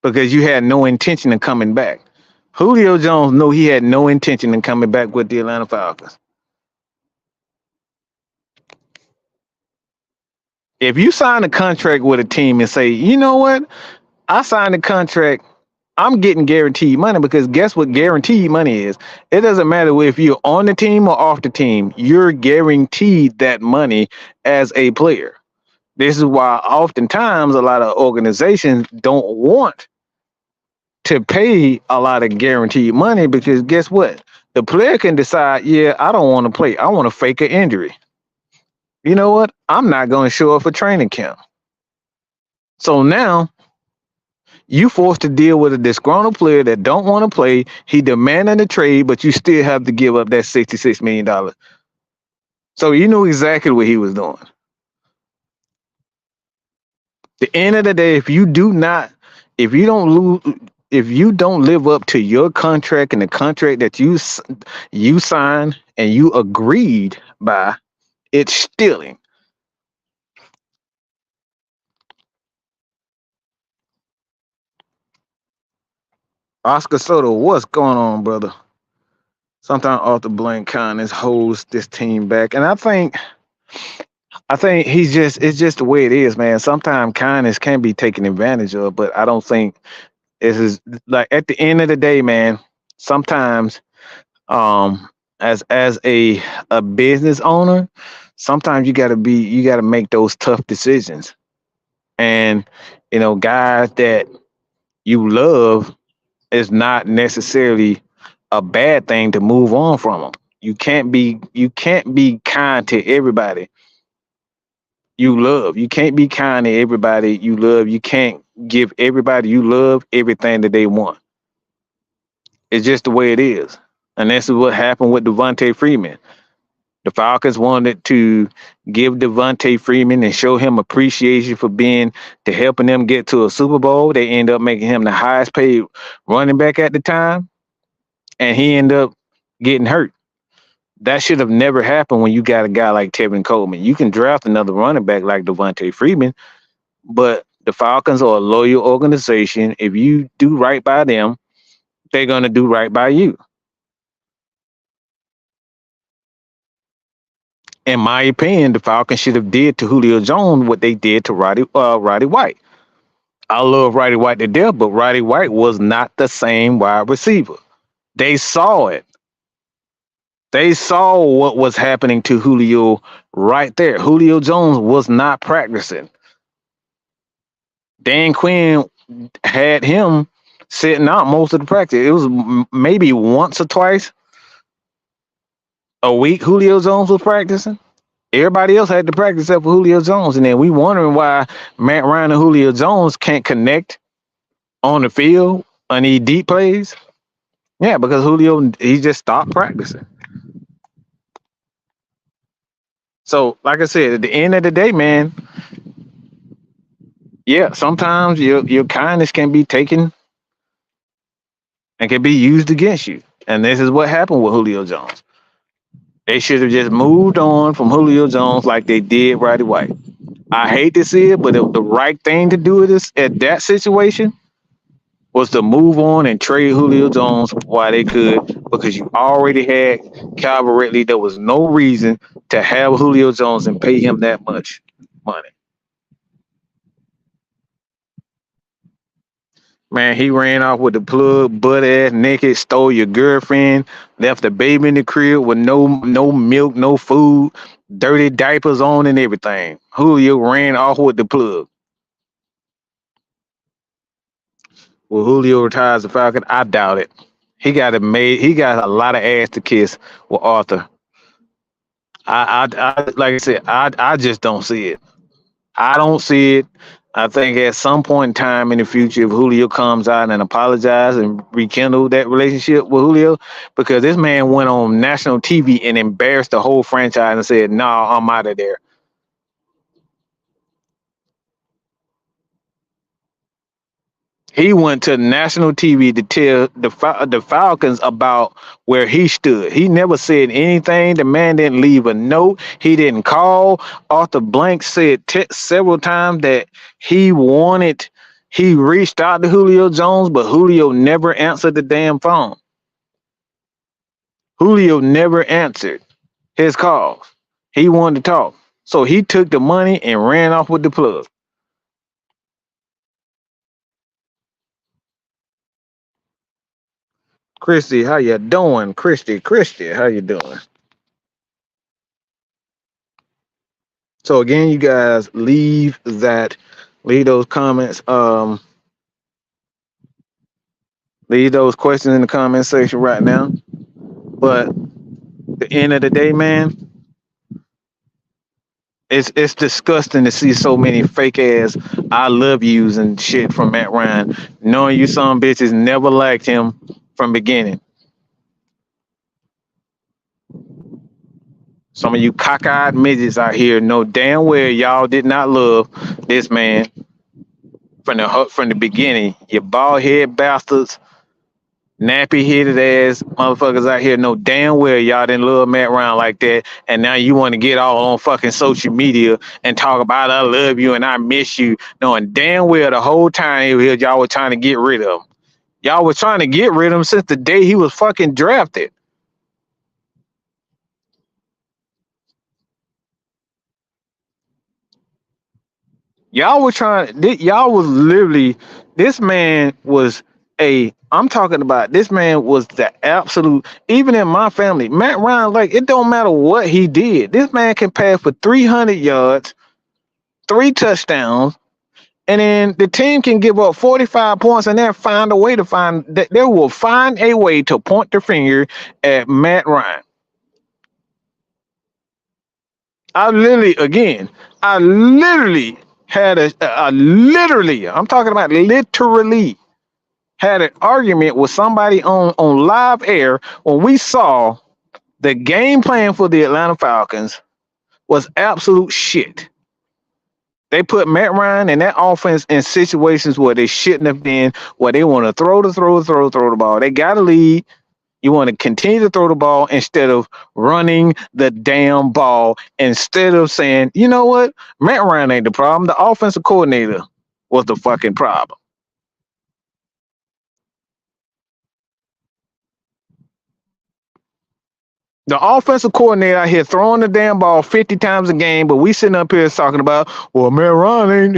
because you had no intention of coming back. Julio Jones knew he had no intention of coming back with the Atlanta Falcons. If you sign a contract with a team and say, "You know what? I signed a contract. I'm getting guaranteed money," because guess what guaranteed money is? It doesn't matter if you're on the team or off the team. You're guaranteed that money as a player. This is why oftentimes a lot of organizations don't want to pay a lot of guaranteed money, because guess what? The player can decide, "Yeah, I don't want to play. I want to fake an injury. You know what? I'm not going to show up for training camp." So now you forced to deal with a disgruntled player that don't want to play. He demanded a trade, but you still have to give up that $66 million. So you knew exactly what he was doing. The end of the day, if you don't lose, if you don't live up to your contract and the contract that you signed and you agreed by, it's stealing. Oscar Soto, what's going on, brother? Sometimes Arthur Blank kindness holds this team back, and I think it's just the way it is, man. Sometimes kindness can be taken advantage of, but I don't think this is like at the end of the day, man. Sometimes, as a business owner, sometimes you gotta make those tough decisions, and guys that you love is not necessarily a bad thing to move on from them. You can't be kind to everybody you love. You can't be kind to everybody you love. You can't give everybody you love everything that they want. It's just the way it is. And this is what happened with Devontae Freeman. The Falcons wanted to give Devontae Freeman and show him appreciation for being to helping them get to a Super Bowl. They end up making him the highest paid running back at the time, and he ended up getting hurt. That should have never happened when you got a guy like Tevin Coleman. You can draft another running back like Devontae Freeman, but the Falcons are a loyal organization. If you do right by them, they're gonna do right by you. In my opinion, the Falcons should have did to Julio Jones what they did to Roddy White. I love Roddy White to death, but Roddy White was not the same wide receiver. They saw it. They saw what was happening to Julio right there. Julio Jones was not practicing. Dan Quinn had him sitting out most of the practice. It was maybe once or twice a week Julio Jones was practicing. Everybody else had to practice except for Julio Jones. And then we wondering why Matt Ryan and Julio Jones can't connect on the field on these deep plays. Yeah, because Julio, he just stopped practicing. So, like I said, at the end of the day, man, yeah, sometimes your kindness can be taken and can be used against you. And this is what happened with Julio Jones. They should have just moved on from Julio Jones like they did Roddy White. I hate to see it, but the right thing to do at that situation was to move on and trade Julio Jones while they could, because you already had Calvin Ridley. There was no reason to have Julio Jones and pay him that much money. Man, he ran off with the plug, butt ass naked, stole your girlfriend, left the baby in the crib with no milk, no food, dirty diapers on and everything. Julio ran off with the plug. Will Julio retire as a Falcon? I doubt it. He got a lot of ass to kiss with Arthur. I like I said, I just don't see it. I don't see it. I think at some point in time in the future, if Julio comes out and apologizes and rekindle that relationship with Julio, because this man went on national TV and embarrassed the whole franchise and said, "No, I'm out of there." He went to national TV to tell the Falcons about where he stood. He never said anything. The man didn't leave a note. He didn't call. Arthur Blank said several times that he reached out to Julio Jones, but Julio never answered the damn phone. Julio never answered his calls. He wanted to talk. So he took the money and ran off with the plug. Christy, how you doing? Christy, how you doing? So again, you guys leave those comments, leave those questions in the comment section right now. But at the end of the day, man, it's disgusting to see so many fake ass I love yous and shit from Matt Ryan, knowing you some bitches never liked him from beginning. Some of you cockeyed midgets out here know damn well y'all did not love this man from the beginning. You bald head bastards, nappy headed ass motherfuckers out here know damn well y'all didn't love Matt Ryan like that, and now you want to get all on fucking social media and talk about I love you and I miss you, knowing damn well the whole time y'all were trying to get rid of him. Y'all were trying to get rid of him since the day he was fucking drafted. Y'all was literally, this man was I'm talking about, this man was the absolute, even in my family, Matt Ryan, like, it don't matter what he did. This man can pass for 300 yards, 3 touchdowns, and then the team can give up 45 points and then they will find a way to point the finger at Matt Ryan. I literally had I'm talking about literally had an argument with somebody on live air when we saw the game plan for the Atlanta Falcons was absolute shit. They put Matt Ryan and that offense in situations where they shouldn't have been, where they want to throw the ball. They got a lead. You want to continue to throw the ball instead of running the damn ball, instead of saying, you know what, Matt Ryan ain't the problem. The offensive coordinator was the fucking problem. The offensive coordinator out here throwing the damn ball 50 times a game, but we sitting up here talking about, well, Matt Ryan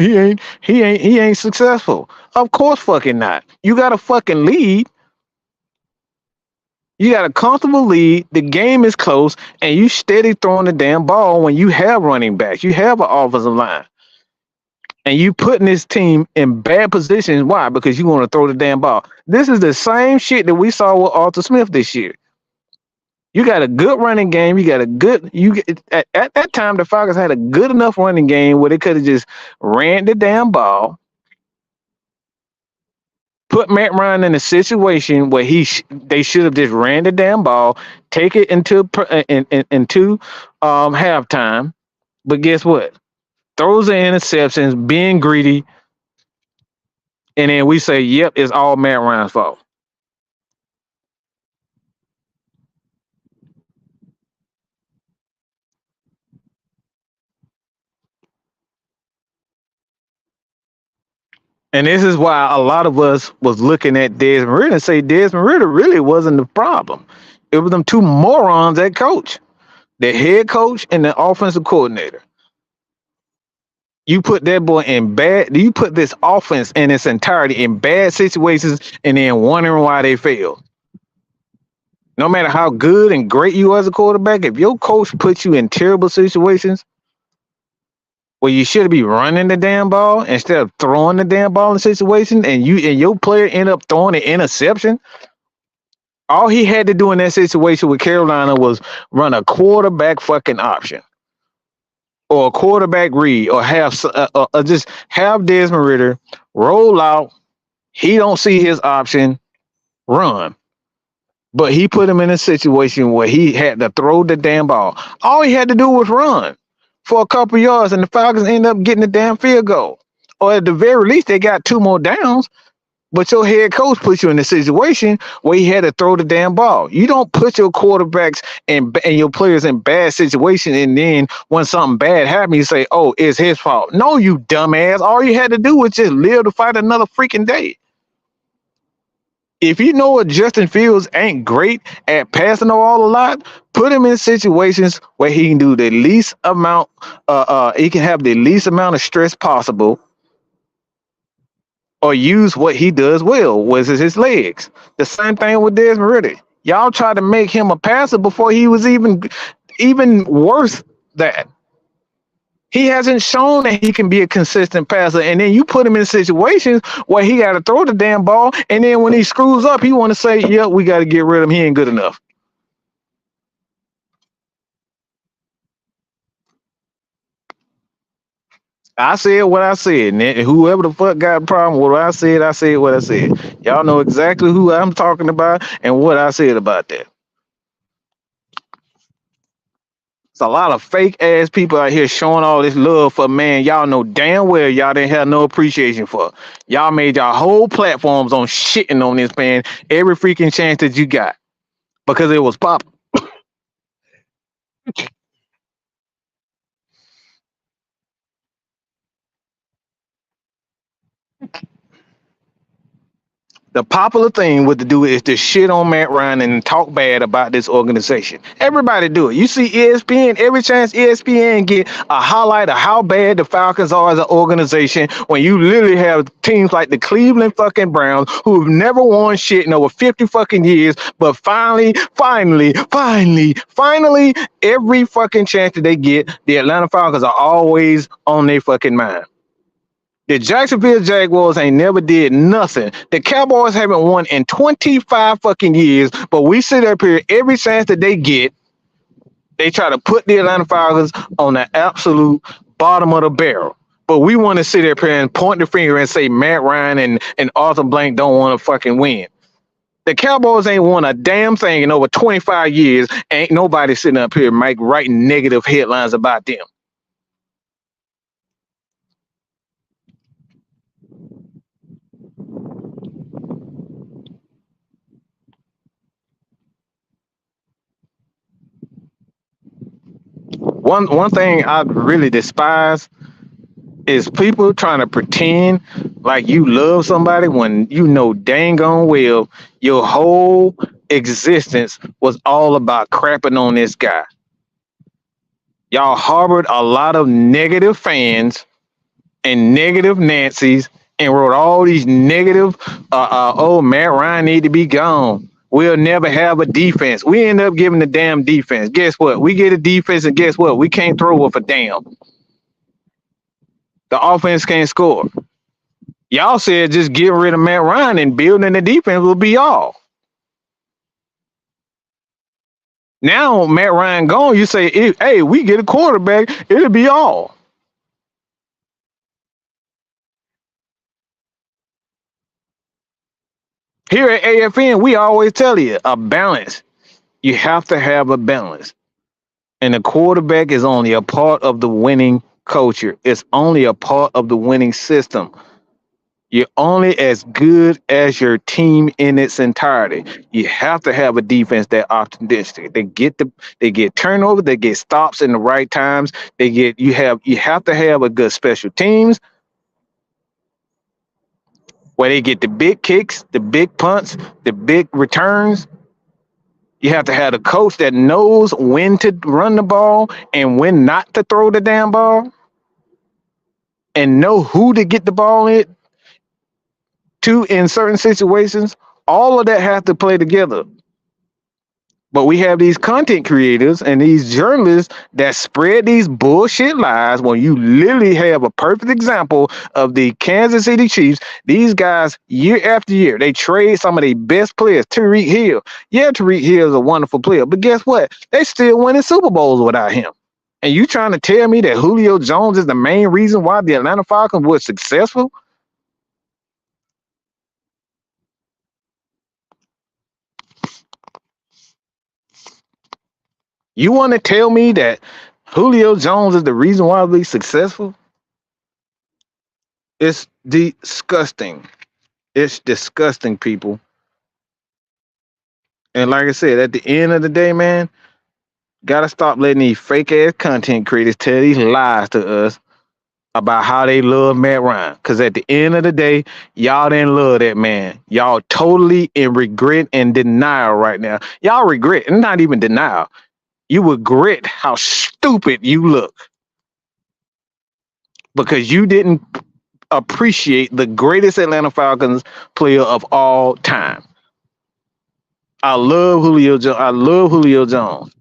ain't successful. Of course fucking not. You got a fucking lead. You got a comfortable lead. The game is close, and you steady throwing the damn ball when you have running backs. You have an offensive line. And you putting this team in bad positions. Why? Because you want to throw the damn ball. This is the same shit that we saw with Arthur Smith this year. You got a good running game. You got a good at that time the Falcons had a good enough running game where they could have just ran the damn ball, put Matt Ryan in a situation where they should have just ran the damn ball, take it into halftime. But guess what? Throws the interceptions, being greedy, and then we say, "Yep, it's all Matt Ryan's fault." And this is why a lot of us was looking at Desmond Ritter and say Desmond Ritter really wasn't the problem. It was them two morons at coach, the head coach and the offensive coordinator. You put that boy in bad. You put this offense in its entirety in bad situations, and then wondering why they failed. No matter how good and great you are as a quarterback, if your coach puts you in terrible situations where you should be running the damn ball instead of throwing the damn ball in situations, and your player end up throwing an interception, all he had to do in that situation with Carolina was run a quarterback fucking option or a quarterback read, or just have Desmond Ritter roll out. He don't see his option, run. But he put him in a situation where he had to throw the damn ball. All he had to do was run for a couple yards, and the Falcons end up getting the damn field goal. Or at the very least, they got 2 more downs. But your head coach puts you in a situation where he had to throw the damn ball. You don't put your quarterbacks and your players in bad situations, and then when something bad happens, you say, "Oh, it's his fault." No, you dumbass. All you had to do was just live to fight another freaking day. If you know what Justin Fields ain't great at passing the ball a lot, put him in situations where he can do the least amount. He can have the least amount of stress possible, or use what he does well, which is his legs. The same thing with Desmond Ritter. Y'all tried to make him a passer before he was even worse that. He hasn't shown that he can be a consistent passer, and then you put him in situations where he got to throw the damn ball, and then when he screws up, he want to say, "Yep, we got to get rid of him. He ain't good enough." I said what I said, and whoever the fuck got a problem with what I said what I said. Y'all know exactly who I'm talking about and what I said about that. It's a lot of fake ass people out here showing all this love for man. Y'all know damn well y'all didn't have no appreciation for. Y'all made y'all whole platforms on shitting on this man every freaking chance that you got because it was pop. The popular thing what to do is to shit on Matt Ryan and talk bad about this organization. Everybody do it. You see ESPN, every chance ESPN get a highlight of how bad the Falcons are as an organization when you literally have teams like the Cleveland fucking Browns who've never won shit in over 50 fucking years, but finally, every fucking chance that they get, the Atlanta Falcons are always on their fucking mind. The Jacksonville Jaguars ain't never did nothing. The Cowboys haven't won in 25 fucking years, but we sit up here every chance that they get, they try to put the Atlanta Falcons on the absolute bottom of the barrel. But we want to sit up here and point the finger and say Matt Ryan and Arthur Blank don't want to fucking win. The Cowboys ain't won a damn thing in over 25 years. Ain't nobody sitting up here, Mike, writing negative headlines about them. One thing I really despise is people trying to pretend like you love somebody when you know dang on well your whole existence was all about crapping on this guy. Y'all harbored a lot of negative fans and negative Nancy's and wrote all these negative, oh, Matt Ryan need to be gone. We'll never have a defense. We end up giving the damn defense. Guess what? We get a defense, and guess what? We can't throw with a damn. The offense can't score. Y'all said just get rid of Matt Ryan and building the defense will be all. Now Matt Ryan gone, you say, hey, we get a quarterback, it'll be all. Here at AFN, we always tell you a balance. You have to have a balance. And the quarterback is only a part of the winning culture. It's only a part of the winning system. You're only as good as your team in its entirety. You have to have a defense that optimistic. They get turnovers, they get stops in the right times. You have to have a good special teams where they get the big kicks, the big punts, the big returns. You have to have a coach that knows when to run the ball and when not to throw the damn ball, and know who to get the ball to in certain situations. All of that has to play together. But we have these content creators and these journalists that spread these bullshit lies when you literally have a perfect example of the Kansas City Chiefs. These guys, year after year, they trade some of their best players. Tyreek Hill. Yeah, Tyreek Hill is a wonderful player, but guess what? They still winning Super Bowls without him. And you trying to tell me that Julio Jones is the main reason why the Atlanta Falcons were successful? You want to tell me that Julio Jones is the reason why we're successful? It's disgusting. It's disgusting, people. And like I said, at the end of the day, man, gotta stop letting these fake ass content creators tell these lies to us about how they love Matt Ryan. Because at the end of the day, y'all didn't love that man. Y'all totally in regret and denial right now. Y'all regret, and not even denial. You regret how stupid you look because you didn't appreciate the greatest Atlanta Falcons player of all time. I love Julio Jones. I love Julio Jones.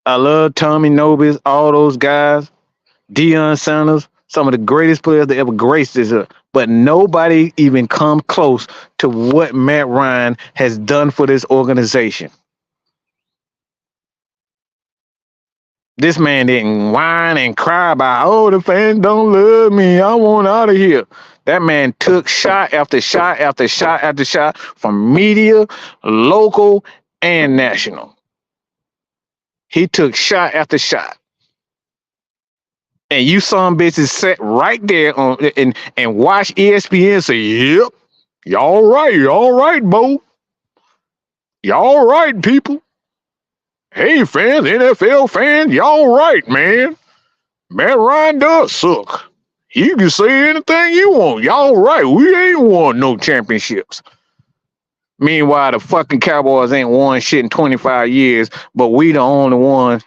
I love Tommy Nobis, all those guys, Deion Sanders, some of the greatest players that ever graced this earth. But nobody even come close to what Matt Ryan has done for this organization. This man didn't whine and cry about, oh, the fans don't love me. I want out of here. That man took shot after shot after shot after shot from media, local, and national. He took shot after shot. And you some bitches sat right there on and watch ESPN say, yep, y'all right, Bo. Y'all right, people. Hey, fans, NFL fans, y'all right, man. Matt Ryan does suck. You can say anything you want. Y'all right. We ain't won no championships. Meanwhile, the fucking Cowboys ain't won shit in 25 years, but we the only ones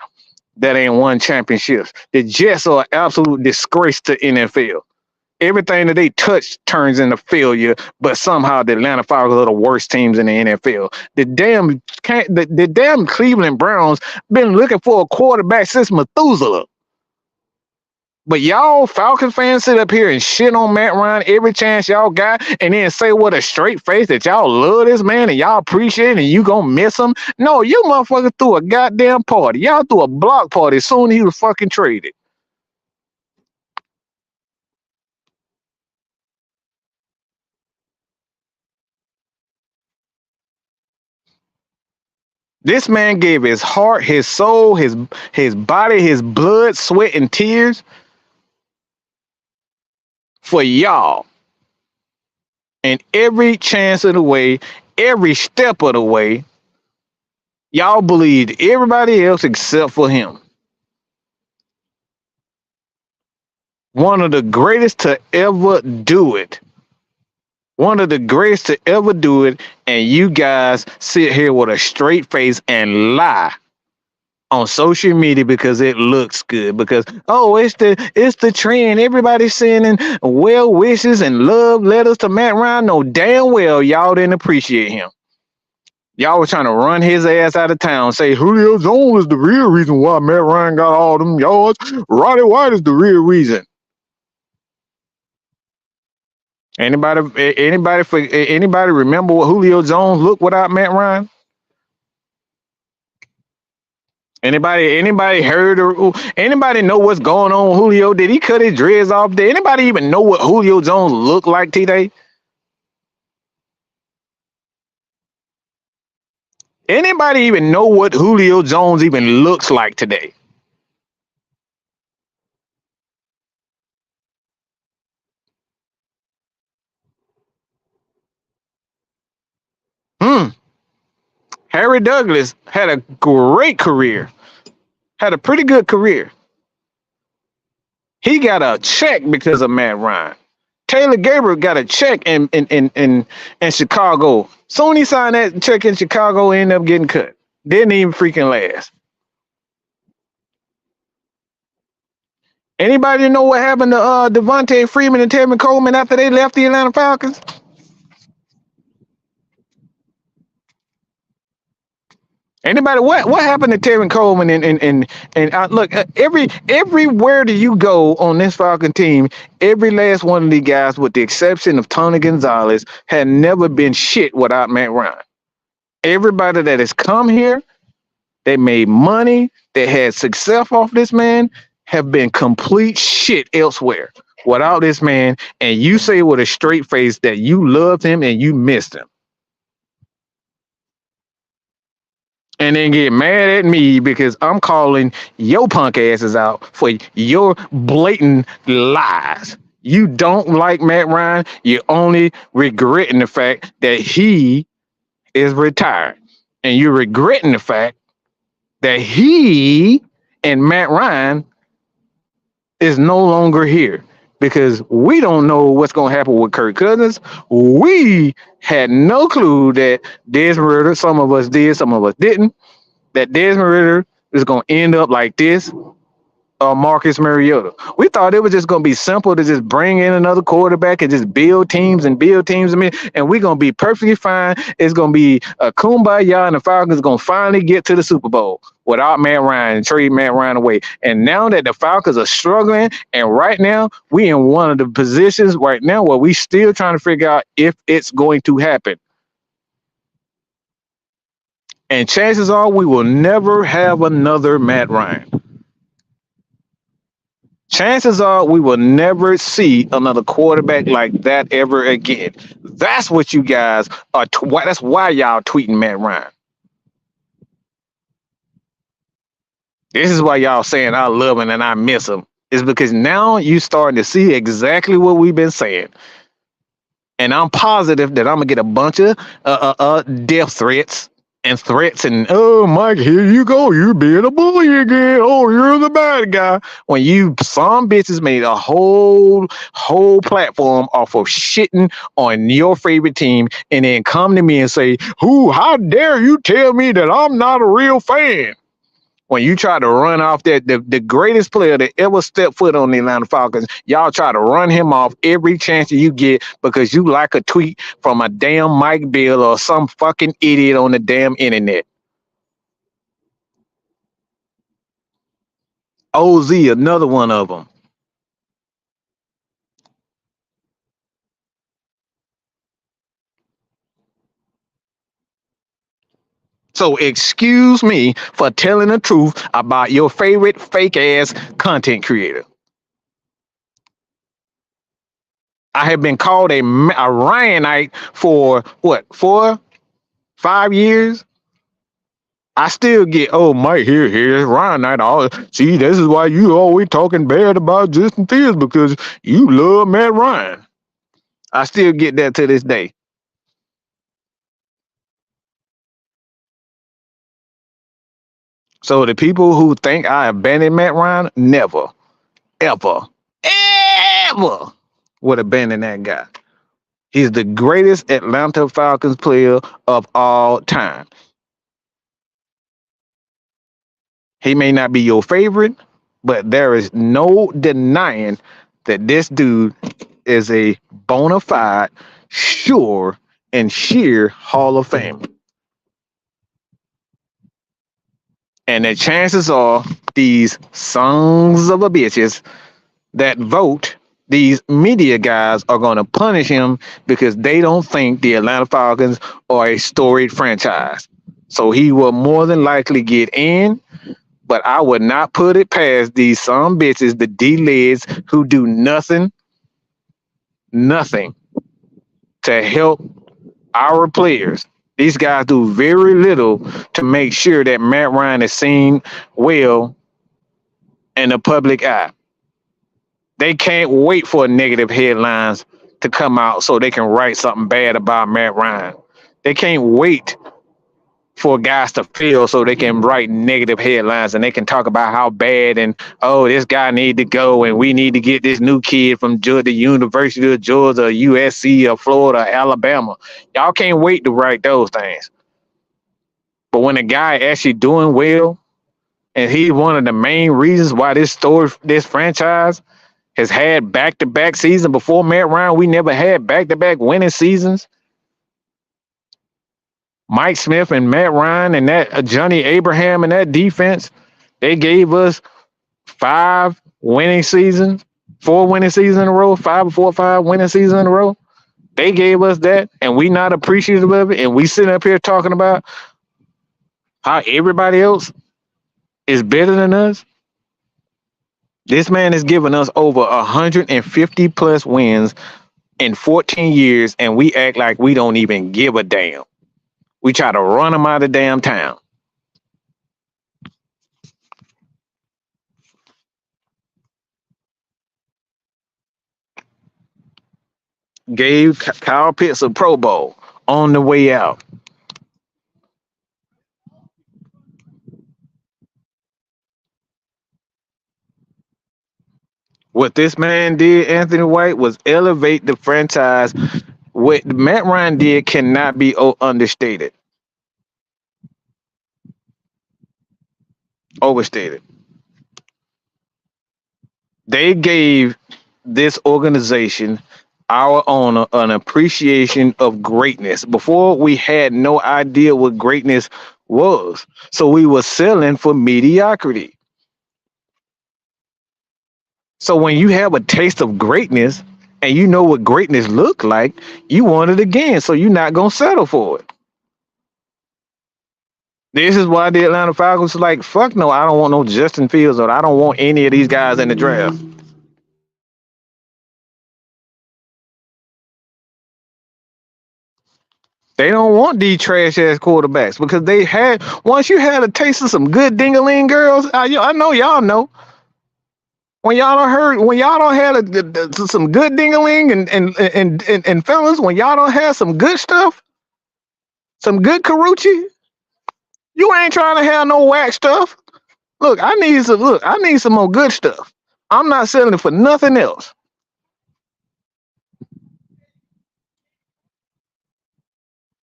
that ain't won championships. The Jets are an absolute disgrace to NFL. Everything that they touch turns into failure, but somehow the Atlanta Falcons are the worst teams in the NFL. The damn Cleveland Browns been looking for a quarterback since Methuselah. But y'all Falcons fans sit up here and shit on Matt Ryan every chance y'all got and then say with a straight face that y'all love this man and y'all appreciate it and you gonna miss him. No, you motherfucker threw a goddamn party. Y'all threw a block party as soon as he was fucking traded. This man gave his heart, his soul, his body, his blood, sweat, and tears for y'all. And every chance of the way, every step of the way, y'all believed everybody else except for him. One of the greatest to ever do it One of the greatest to ever do it, and you guys sit here with a straight face and lie on social media because it looks good. Because it's the trend. Everybody's sending well wishes and love letters to Matt Ryan. No damn well y'all didn't appreciate him. Y'all were trying to run his ass out of town. Say Julio Jones is the real reason why Matt Ryan got all them yards. Roddy White is the real reason. Anybody remember what Julio Jones looked without Matt Ryan? Anybody heard or anybody know what's going on with Julio? Did he cut his dreads off? Did anybody even know what Julio Jones looked like today? Anybody even know what Julio Jones even looks like today? Hmm. Harry Douglas had a great career. Had a pretty good career. He got a check because of Matt Ryan. Taylor Gabriel got a check in Chicago. Soon he signed that check in Chicago, ended up getting cut. Didn't even freaking last. Anybody know what happened to Devontae Freeman and Tevin Coleman after they left the Atlanta Falcons? Anybody, what happened to Tevin Coleman and look, everywhere that you go on this Falcon team, every last one of these guys, with the exception of Tony Gonzalez, had never been shit without Matt Ryan. Everybody that has come here, they made money, they had success off this man, have been complete shit elsewhere without this man. And you say with a straight face that you loved him and you missed him. And then get mad at me because I'm calling your punk asses out for your blatant lies. You don't like Matt Ryan. You're only regretting the fact that he is retired. And you're regretting the fact that he and Matt Ryan is no longer here. Because we don't know what's going to happen with Kirk Cousins. We had no clue that Desmond Ritter, some of us did, some of us didn't, that Desmond Ritter is going to end up like this, Marcus Mariota. We thought it was just going to be simple to just bring in another quarterback and just build teams. And we're going to be perfectly fine. It's going to be a kumbaya, and the Falcons are going to finally get to the Super Bowl without Matt Ryan and trade Matt Ryan away. And now that the Falcons are struggling, and right now we in one of the positions right now where we still trying to figure out if it's going to happen. And chances are we will never have another Matt Ryan. Chances are we will never see another quarterback like that ever again. That's what you guys are. That's why y'all tweeting Matt Ryan. This is why y'all saying I love him and I miss him. It's because now you starting to see exactly what we've been saying. And I'm positive that I'm going to get a bunch of death threats and oh, Mike, here you go, you're being a bully again, oh, you're the bad guy, when you some bitches made a whole platform off of shitting on your favorite team and then come to me and say, how dare you tell me that I'm not a real fan? When you try to run off that the greatest player that ever stepped foot on the Atlanta Falcons, y'all try to run him off every chance that you get because you like a tweet from a damn Mike Bill or some fucking idiot on the damn internet. OZ, another one of them. So excuse me for telling the truth about your favorite fake ass content creator. I have been called a Ryanite for what, 5 years? I still get, oh, Mike, here's Ryanite. See, this is why you always talking bad about Justin Fields because you love Matt Ryan. I still get that to this day. So the people who think I abandoned Matt Ryan, never, ever, ever would abandon that guy. He's the greatest Atlanta Falcons player of all time. He may not be your favorite, but there is no denying that this dude is a bona fide, sure, and sheer Hall of Fame. And the chances are these sons of a bitches that vote, these media guys are going to punish him because they don't think the Atlanta Falcons are a storied franchise. So he will more than likely get in, but I would not put it past these some bitches, the D-Lids, who do nothing to help our players. These guys do very little to make sure that Matt Ryan is seen well in the public eye. They can't wait for negative headlines to come out so they can write something bad about Matt Ryan. They can't wait for guys to fail so they can write negative headlines and they can talk about how bad and, oh, this guy need to go and we need to get this new kid from the University of Georgia, USC, or Florida, Alabama. Y'all can't wait to write those things. But when a guy actually doing well, and he's one of the main reasons why this franchise has had back-to-back seasons. Before Matt Ryan, we never had back-to-back winning seasons. Mike Smith and Matt Ryan and that Johnny Abraham and that defense, they gave us 5 winning seasons, 4 winning seasons in a row, 5 winning seasons in a row. They gave us that, and we not appreciative of it, and we sitting up here talking about how everybody else is better than us. This man has given us over 150 plus wins in 14 years, and we act like we don't even give a damn. We try to run him out of damn town. Gave Kyle Pitts a Pro Bowl on the way out. What this man did, Anthony White, was elevate the franchise. What Matt Ryan did cannot be understated. Overstated. They gave this organization, our owner, an appreciation of greatness. Before, we had no idea what greatness was. So we were selling for mediocrity. So when you have a taste of greatness and you know what greatness looked like, you want it again. So you're not going to settle for it. This is why the Atlanta Falcons are like, fuck no, I don't want no Justin Fields or I don't want any of these guys in the draft. They don't want these trash ass quarterbacks because they had, once you had a taste of some good ding-a-ling girls, I know y'all know. When y'all don't have some good ding-a-ling and fellas, when y'all don't have some good stuff, some good Karuchi, you ain't trying to have no whack stuff. I need some more good stuff. I'm not selling it for nothing else.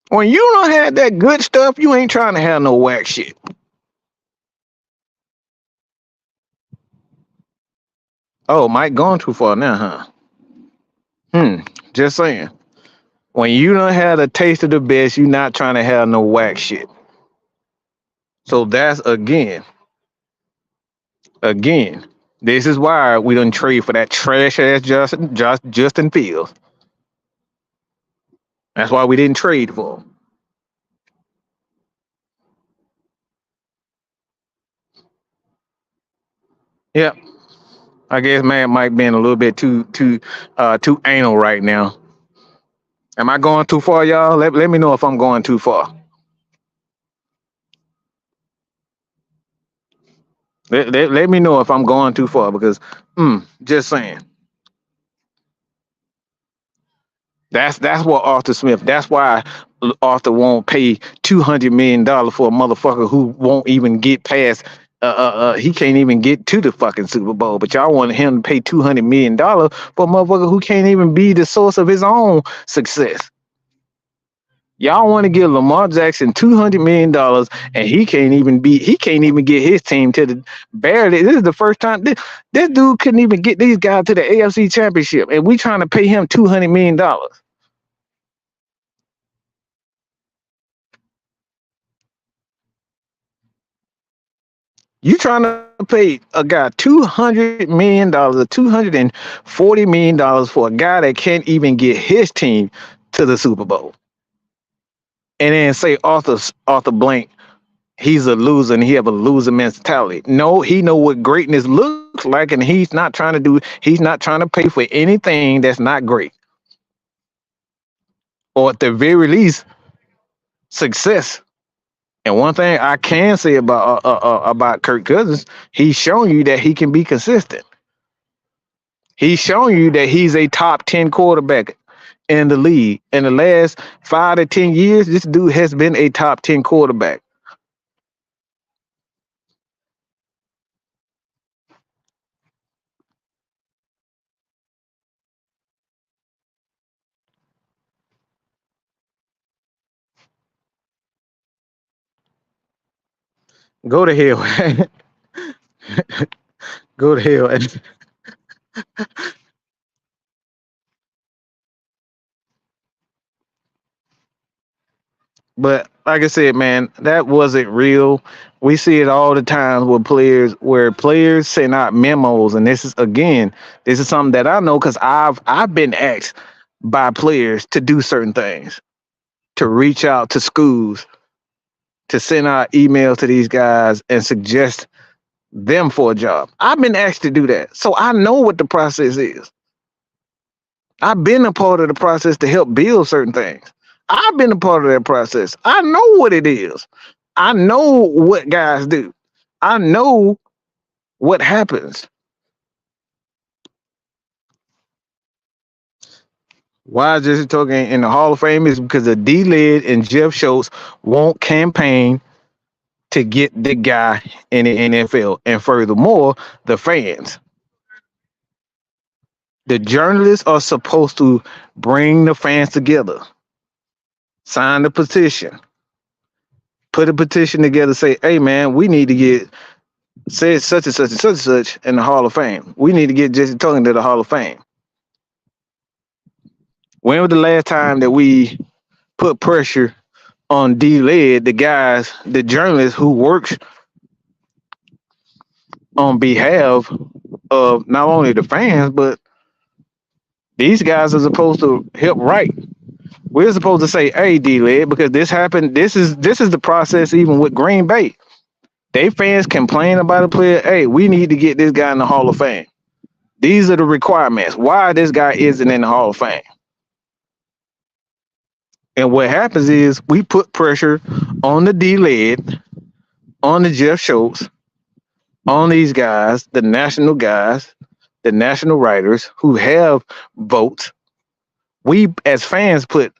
When you don't have that good stuff, you ain't trying to have no whack shit. Oh, Mike going too far now, huh? Just saying. When you don't have a taste of the best, you're not trying to have no whack shit. So that's again, this is why we didn't trade for that trash ass Justin Fields. That's why we didn't trade for him. Yep. I guess Madmike being a little bit too anal right now. Am I going too far, y'all? Let me know if I'm going too far. Let me know if I'm going too far because just saying. That's what Arthur Smith. That's why Arthur won't pay $200 million for a motherfucker who won't even get past he can't even get to the fucking Super Bowl, but y'all want him to pay $200 million for a motherfucker who can't even be the source of his own success. Y'all want to give Lamar Jackson $200 million, and he can't even get his team to the barely. This is the first time this dude couldn't even get these guys to the AFC Championship, and we trying to pay him $200 million. You trying to pay a guy $200 million, or $240 million for a guy that can't even get his team to the Super Bowl, and then say Arthur Blank, he's a loser and he have a loser mentality. No, he know what greatness looks like, and he's not trying to pay for anything that's not great, or at the very least, success. And one thing I can say about Kirk Cousins, he's shown you that he can be consistent. He's shown you that he's a top 10 quarterback in the league. In the last 5 to 10 years, this dude has been a top 10 quarterback. Go to hell. Go to hell. But like I said, man, that wasn't real. We see it all the time with players, where players send out memos, and this is something that I know because I've been asked by players to do certain things, to reach out to schools, to send out emails to these guys and suggest them for a job. I've been asked to do that, so I know what the process is. I've been a part of the process to help build certain things. I've been a part of that process. I know what it is. I know what guys do. I know what happens. Why Jesse Tucker ain't in the Hall of Fame is because the D Led and Jeff Schultz won't campaign to get the guy in the NFL. And furthermore, the fans. The journalists are supposed to bring the fans together, sign the petition, put a petition together, say, hey man, we need to get said such and such and such and such in the Hall of Fame. We need to get Jesse Tuggan to the Hall of Fame. When was the last time that we put pressure on D Led, the guys, the journalists who works on behalf of not only the fans, but these guys are supposed to help write. We're supposed to say, hey, D Led, because this happened. This is the process even with Green Bay. They fans complain about a player. Hey, we need to get this guy in the Hall of Fame. These are the requirements. Why this guy isn't in the Hall of Fame? And what happens is we put pressure on the D Led, on the Jeff Schultz, on these guys, the national writers who have votes. We as fans put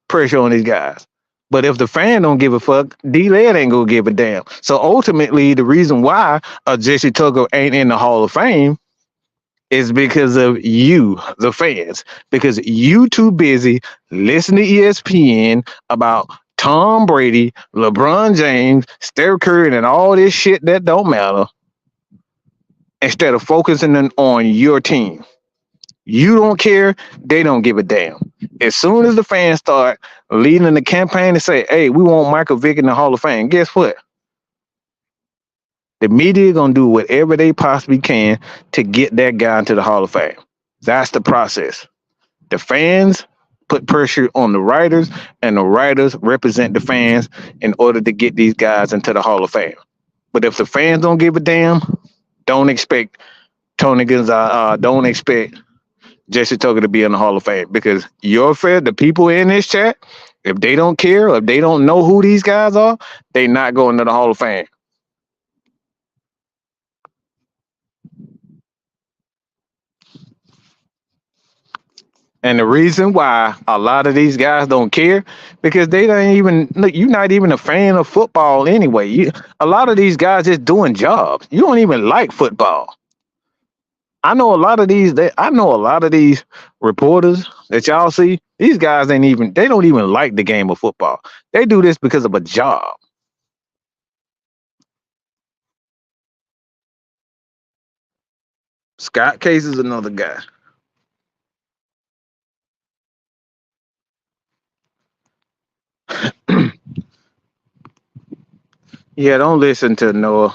pressure on these guys. But if the fan don't give a fuck, D-Led ain't gonna give a damn. So ultimately, the reason why Jesse Tucker ain't in the Hall of Fame is because of you, the fans. Because you too busy listening to ESPN about Tom Brady, LeBron James, Steph Curry, and all this shit that don't matter, instead of focusing on your team. You don't care, they don't give a damn. As soon as the fans start leading the campaign to say, hey, we want Michael Vick in the Hall of Fame, guess what? The media gonna do whatever they possibly can to get that guy into the Hall of Fame. That's the process. The fans put pressure on the writers, and the writers represent the fans in order to get these guys into the Hall of Fame. But if the fans don't give a damn, don't expect Tony Gonzalez, don't expect Jesse Tucker to be in the Hall of Fame, because your fair, the people in this chat, if they don't care, or if they don't know who these guys are, they not going to the Hall of Fame. And the reason why a lot of these guys don't care because they don't even look. You're not even a fan of football anyway. A lot of these guys just doing jobs. You don't even like football. I know a lot of these. I know a lot of these reporters that y'all see. These guys ain't even. They don't even like the game of football. They do this because of a job. Scott Case is another guy. Yeah, don't listen to Noah.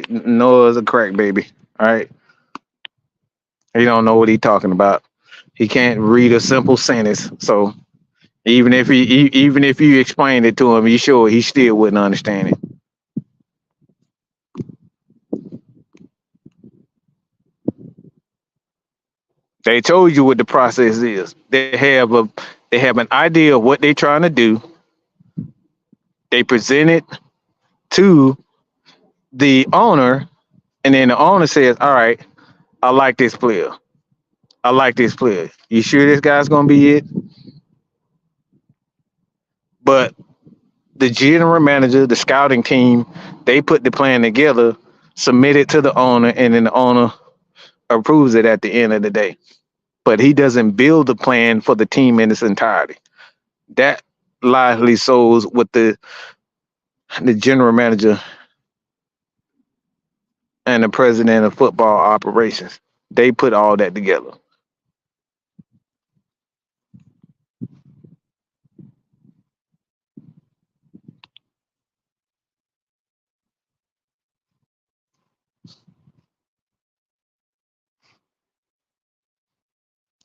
Noah's a crack baby. All right, he don't know what he's talking about. He can't read a simple sentence. So even if you explained it to him, you sure he still wouldn't understand it. They told you what the process is. They have an idea of what they're trying to do. They present it to the owner, and then the owner says, "All right, I like this player. I like this player. You sure this guy's gonna be it?" But the general manager, the scouting team, they put the plan together, submit it to the owner, and then the owner approves it at the end of the day. But he doesn't build the plan for the team in its entirety. That lively souls with the general manager and the president of football operations. They put all that together.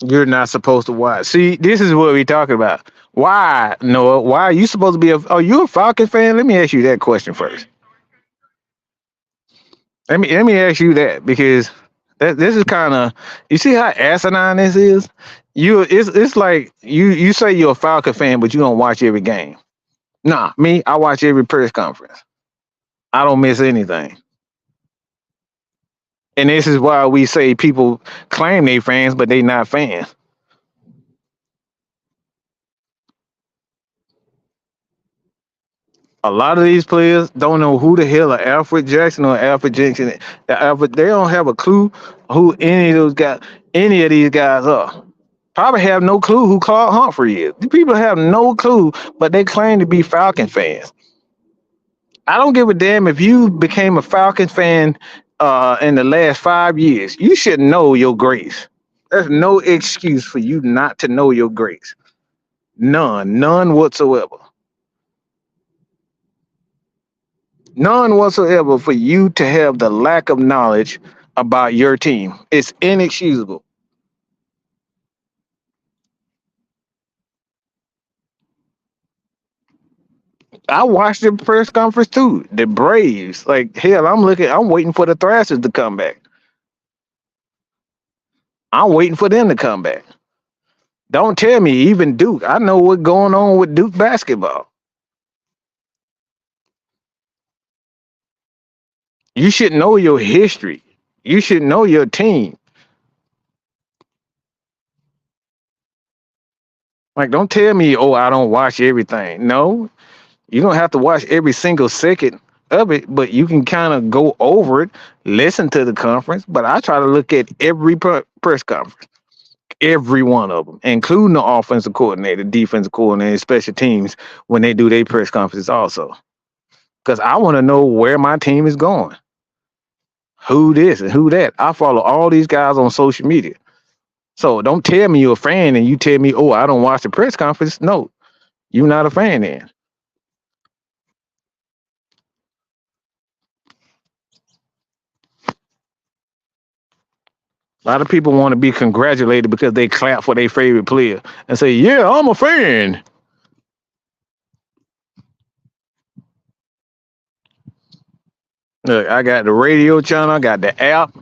You're not supposed to watch. See, this is what we're talking about. Why, Noah? Why are you supposed to be Are you a Falcons fan? Let me ask you that question first. Let me ask you that because this is kind of you see how asinine this is. It's like you say you're a Falcon fan, but you don't watch every game. Nah, me, I watch every press conference. I don't miss anything. And this is why we say people claim they fans, but they not fans. A lot of these players don't know who the hell are Alfred Jackson or Alfred Jackson. They don't have a clue who any of these guys are. Probably have no clue who Clark Humphrey is. These people have no clue, but they claim to be Falcon fans. I don't give a damn if you became a Falcon fan in the last 5 years. You should know your grace. There's no excuse for you not to know your grace. None whatsoever. None whatsoever for you to have the lack of knowledge about your team. It's inexcusable. I watched the press conference too. The Braves, like hell, I'm waiting for the Thrashers to come back. I'm waiting for them to come back. Don't tell me even Duke. I know what's going on with Duke basketball. You should know your history. You should know your team. Like, don't tell me, oh, I don't watch everything. No, you don't have to watch every single second of it, but you can kind of go over it, listen to the conference. But I try to look at every press conference, every one of them, including the offensive coordinator, defensive coordinator, special teams when they do their press conferences also. Because I want to know where my team is going, who this and who that. I follow all these guys on social media. So don't tell me you're a fan and you tell me, oh, I don't watch the press conference. No, you're not a fan then. A lot of people want to be congratulated because they clap for their favorite player and say, yeah, I'm a fan. Look, I got the radio channel, I got the app,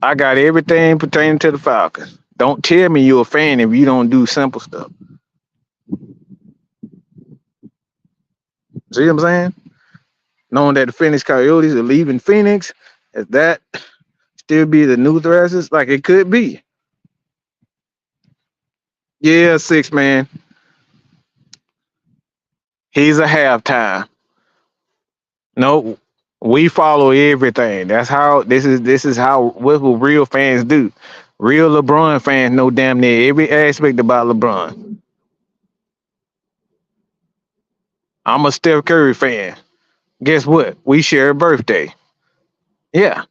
I got everything pertaining to the Falcons. Don't tell me you're a fan if you don't do simple stuff. See what I'm saying? Knowing that the Phoenix Coyotes are leaving Phoenix, is that still be the new Thrashers? Like it could be. Yeah, 6 man. He's a halftime. No, we follow everything. That's how this is how what will real fans do. Real LeBron fans know damn near every aspect about LeBron. I'm a Steph Curry fan. Guess what? We share a birthday. Yeah.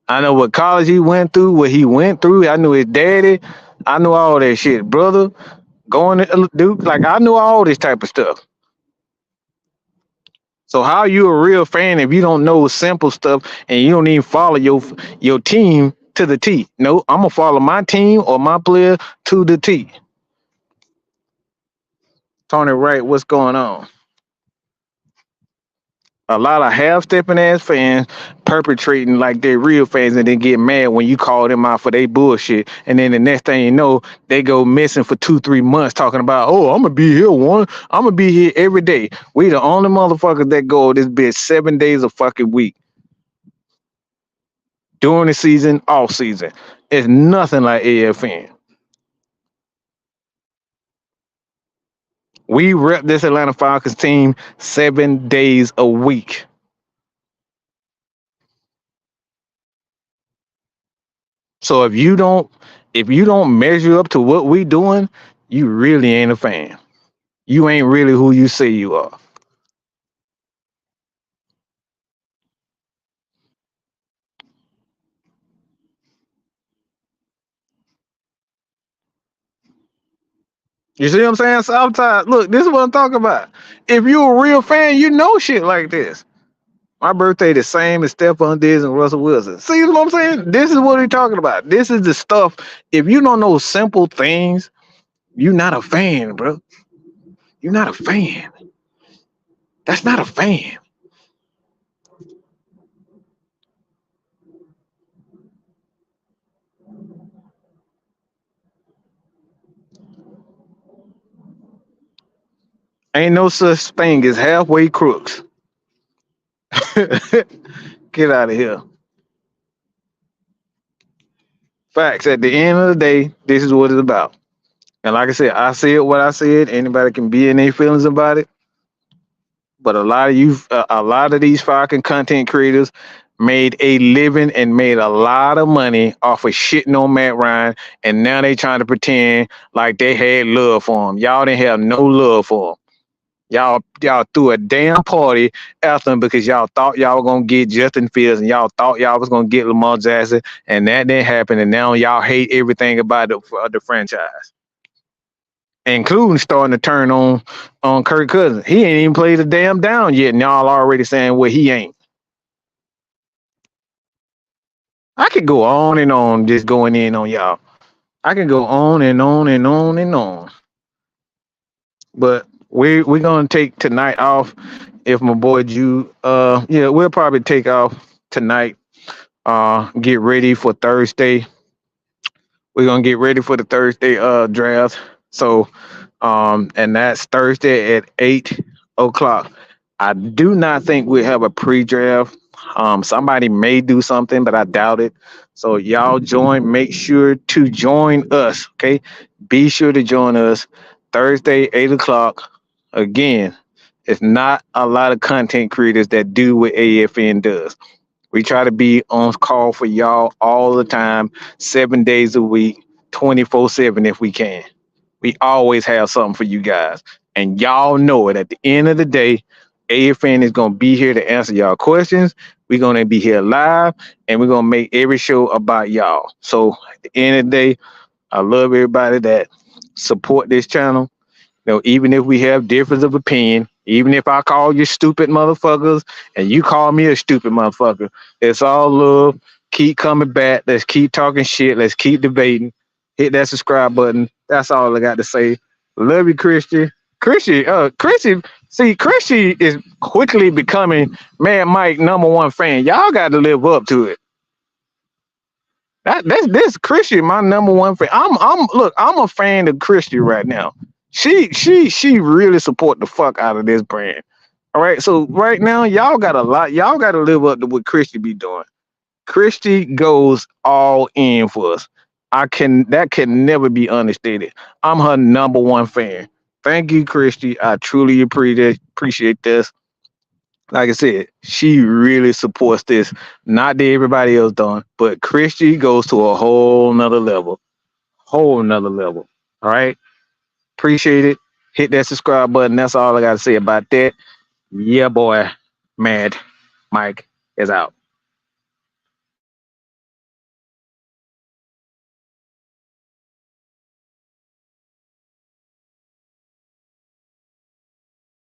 I know what college he went through, what he went through. I knew his daddy. I knew all that shit. Brother, going to Duke, like I knew all this type of stuff. So how you a real fan if you don't know simple stuff and you don't even follow your team to the T? No, I'm gonna follow my team or my player to the T. Tony Wright, what's going on? A lot of half-stepping ass fans perpetrating like they're real fans and then get mad when you call them out for their bullshit. And then the next thing you know, they go missing for 2, 3 months talking about, oh, I'm gonna be here I'm gonna be here every day. We the only motherfuckers that go this bitch 7 days a fucking week. During the season, off season. It's nothing like AFN. We rep this Atlanta Falcons team 7 days a week. So if you don't measure up to what we doing, you really ain't a fan. You ain't really who you say you are. You see what I'm saying? Sometimes, look, this is what I'm talking about. If you a real fan, you know shit like this. My birthday the same as Stephon Diggs and Russell Wilson. See what I'm saying? This is what we're talking about. This is the stuff. If you don't know simple things, you're not a fan, bro. You're not a fan. That's not a fan. Ain't no such thing as halfway crooks. Get out of here. Facts. At the end of the day, this is what it's about. And like I said, I said what I said. Anybody can be in their feelings about it. But a lot of these fucking content creators made a living and made a lot of money off of shitting on Matt Ryan, and now they trying to pretend like they had love for him. Y'all didn't have no love for him. Y'all threw a damn party after him because y'all thought y'all were gonna get Justin Fields and y'all thought y'all was gonna get Lamar Jackson, and that didn't happen. And now y'all hate everything about the franchise, including starting to turn on Kirk Cousins. He ain't even played a damn down yet, and y'all already saying what he ain't. I could go on and on just going in on y'all. I can go on and on and on and on. But we're gonna take tonight off. If my boy Jew, yeah, we'll probably take off tonight. Get ready for Thursday. We're gonna get ready for the Thursday draft. So and that's Thursday at 8 o'clock. I do not think we have a pre-draft. Somebody may do something, but I doubt it. So y'all join. Make sure to join us. Okay, be sure to join us Thursday 8 o'clock. Again, it's not a lot of content creators that do what AFN does. We try to be on call for y'all all the time, 7 days a week, 24/7 if we can. We always have something for you guys. And y'all know it. At the end of the day, AFN is going to be here to answer y'all questions. We're going to be here live and we're going to make every show about y'all. So at the end of the day, I love everybody that support this channel. Even if we have difference of opinion, even if I call you stupid motherfuckers and you call me a stupid motherfucker, it's all love. Keep coming back. Let's keep talking shit. Let's keep debating. Hit that subscribe button. That's all I got to say. Love you, Christian. Christian, see, Christian is quickly becoming Madmike #1 fan. Y'all got to live up to it. That's this Christian, my #1 fan. I'm a fan of Christian right now. She really support the fuck out of this brand. All right. So right now, y'all got a lot. Y'all got to live up to what Christy be doing. Christy goes all in for us. That can never be understated. I'm her number one fan. Thank you, Christy. I truly appreciate this. Like I said, she really supports this. Not that everybody else done, but Christy goes to a whole nother level. Whole nother level. All right. Appreciate it. Hit that subscribe button. That's all I gotta say about that. Yeah, boy. Mad Mike is out.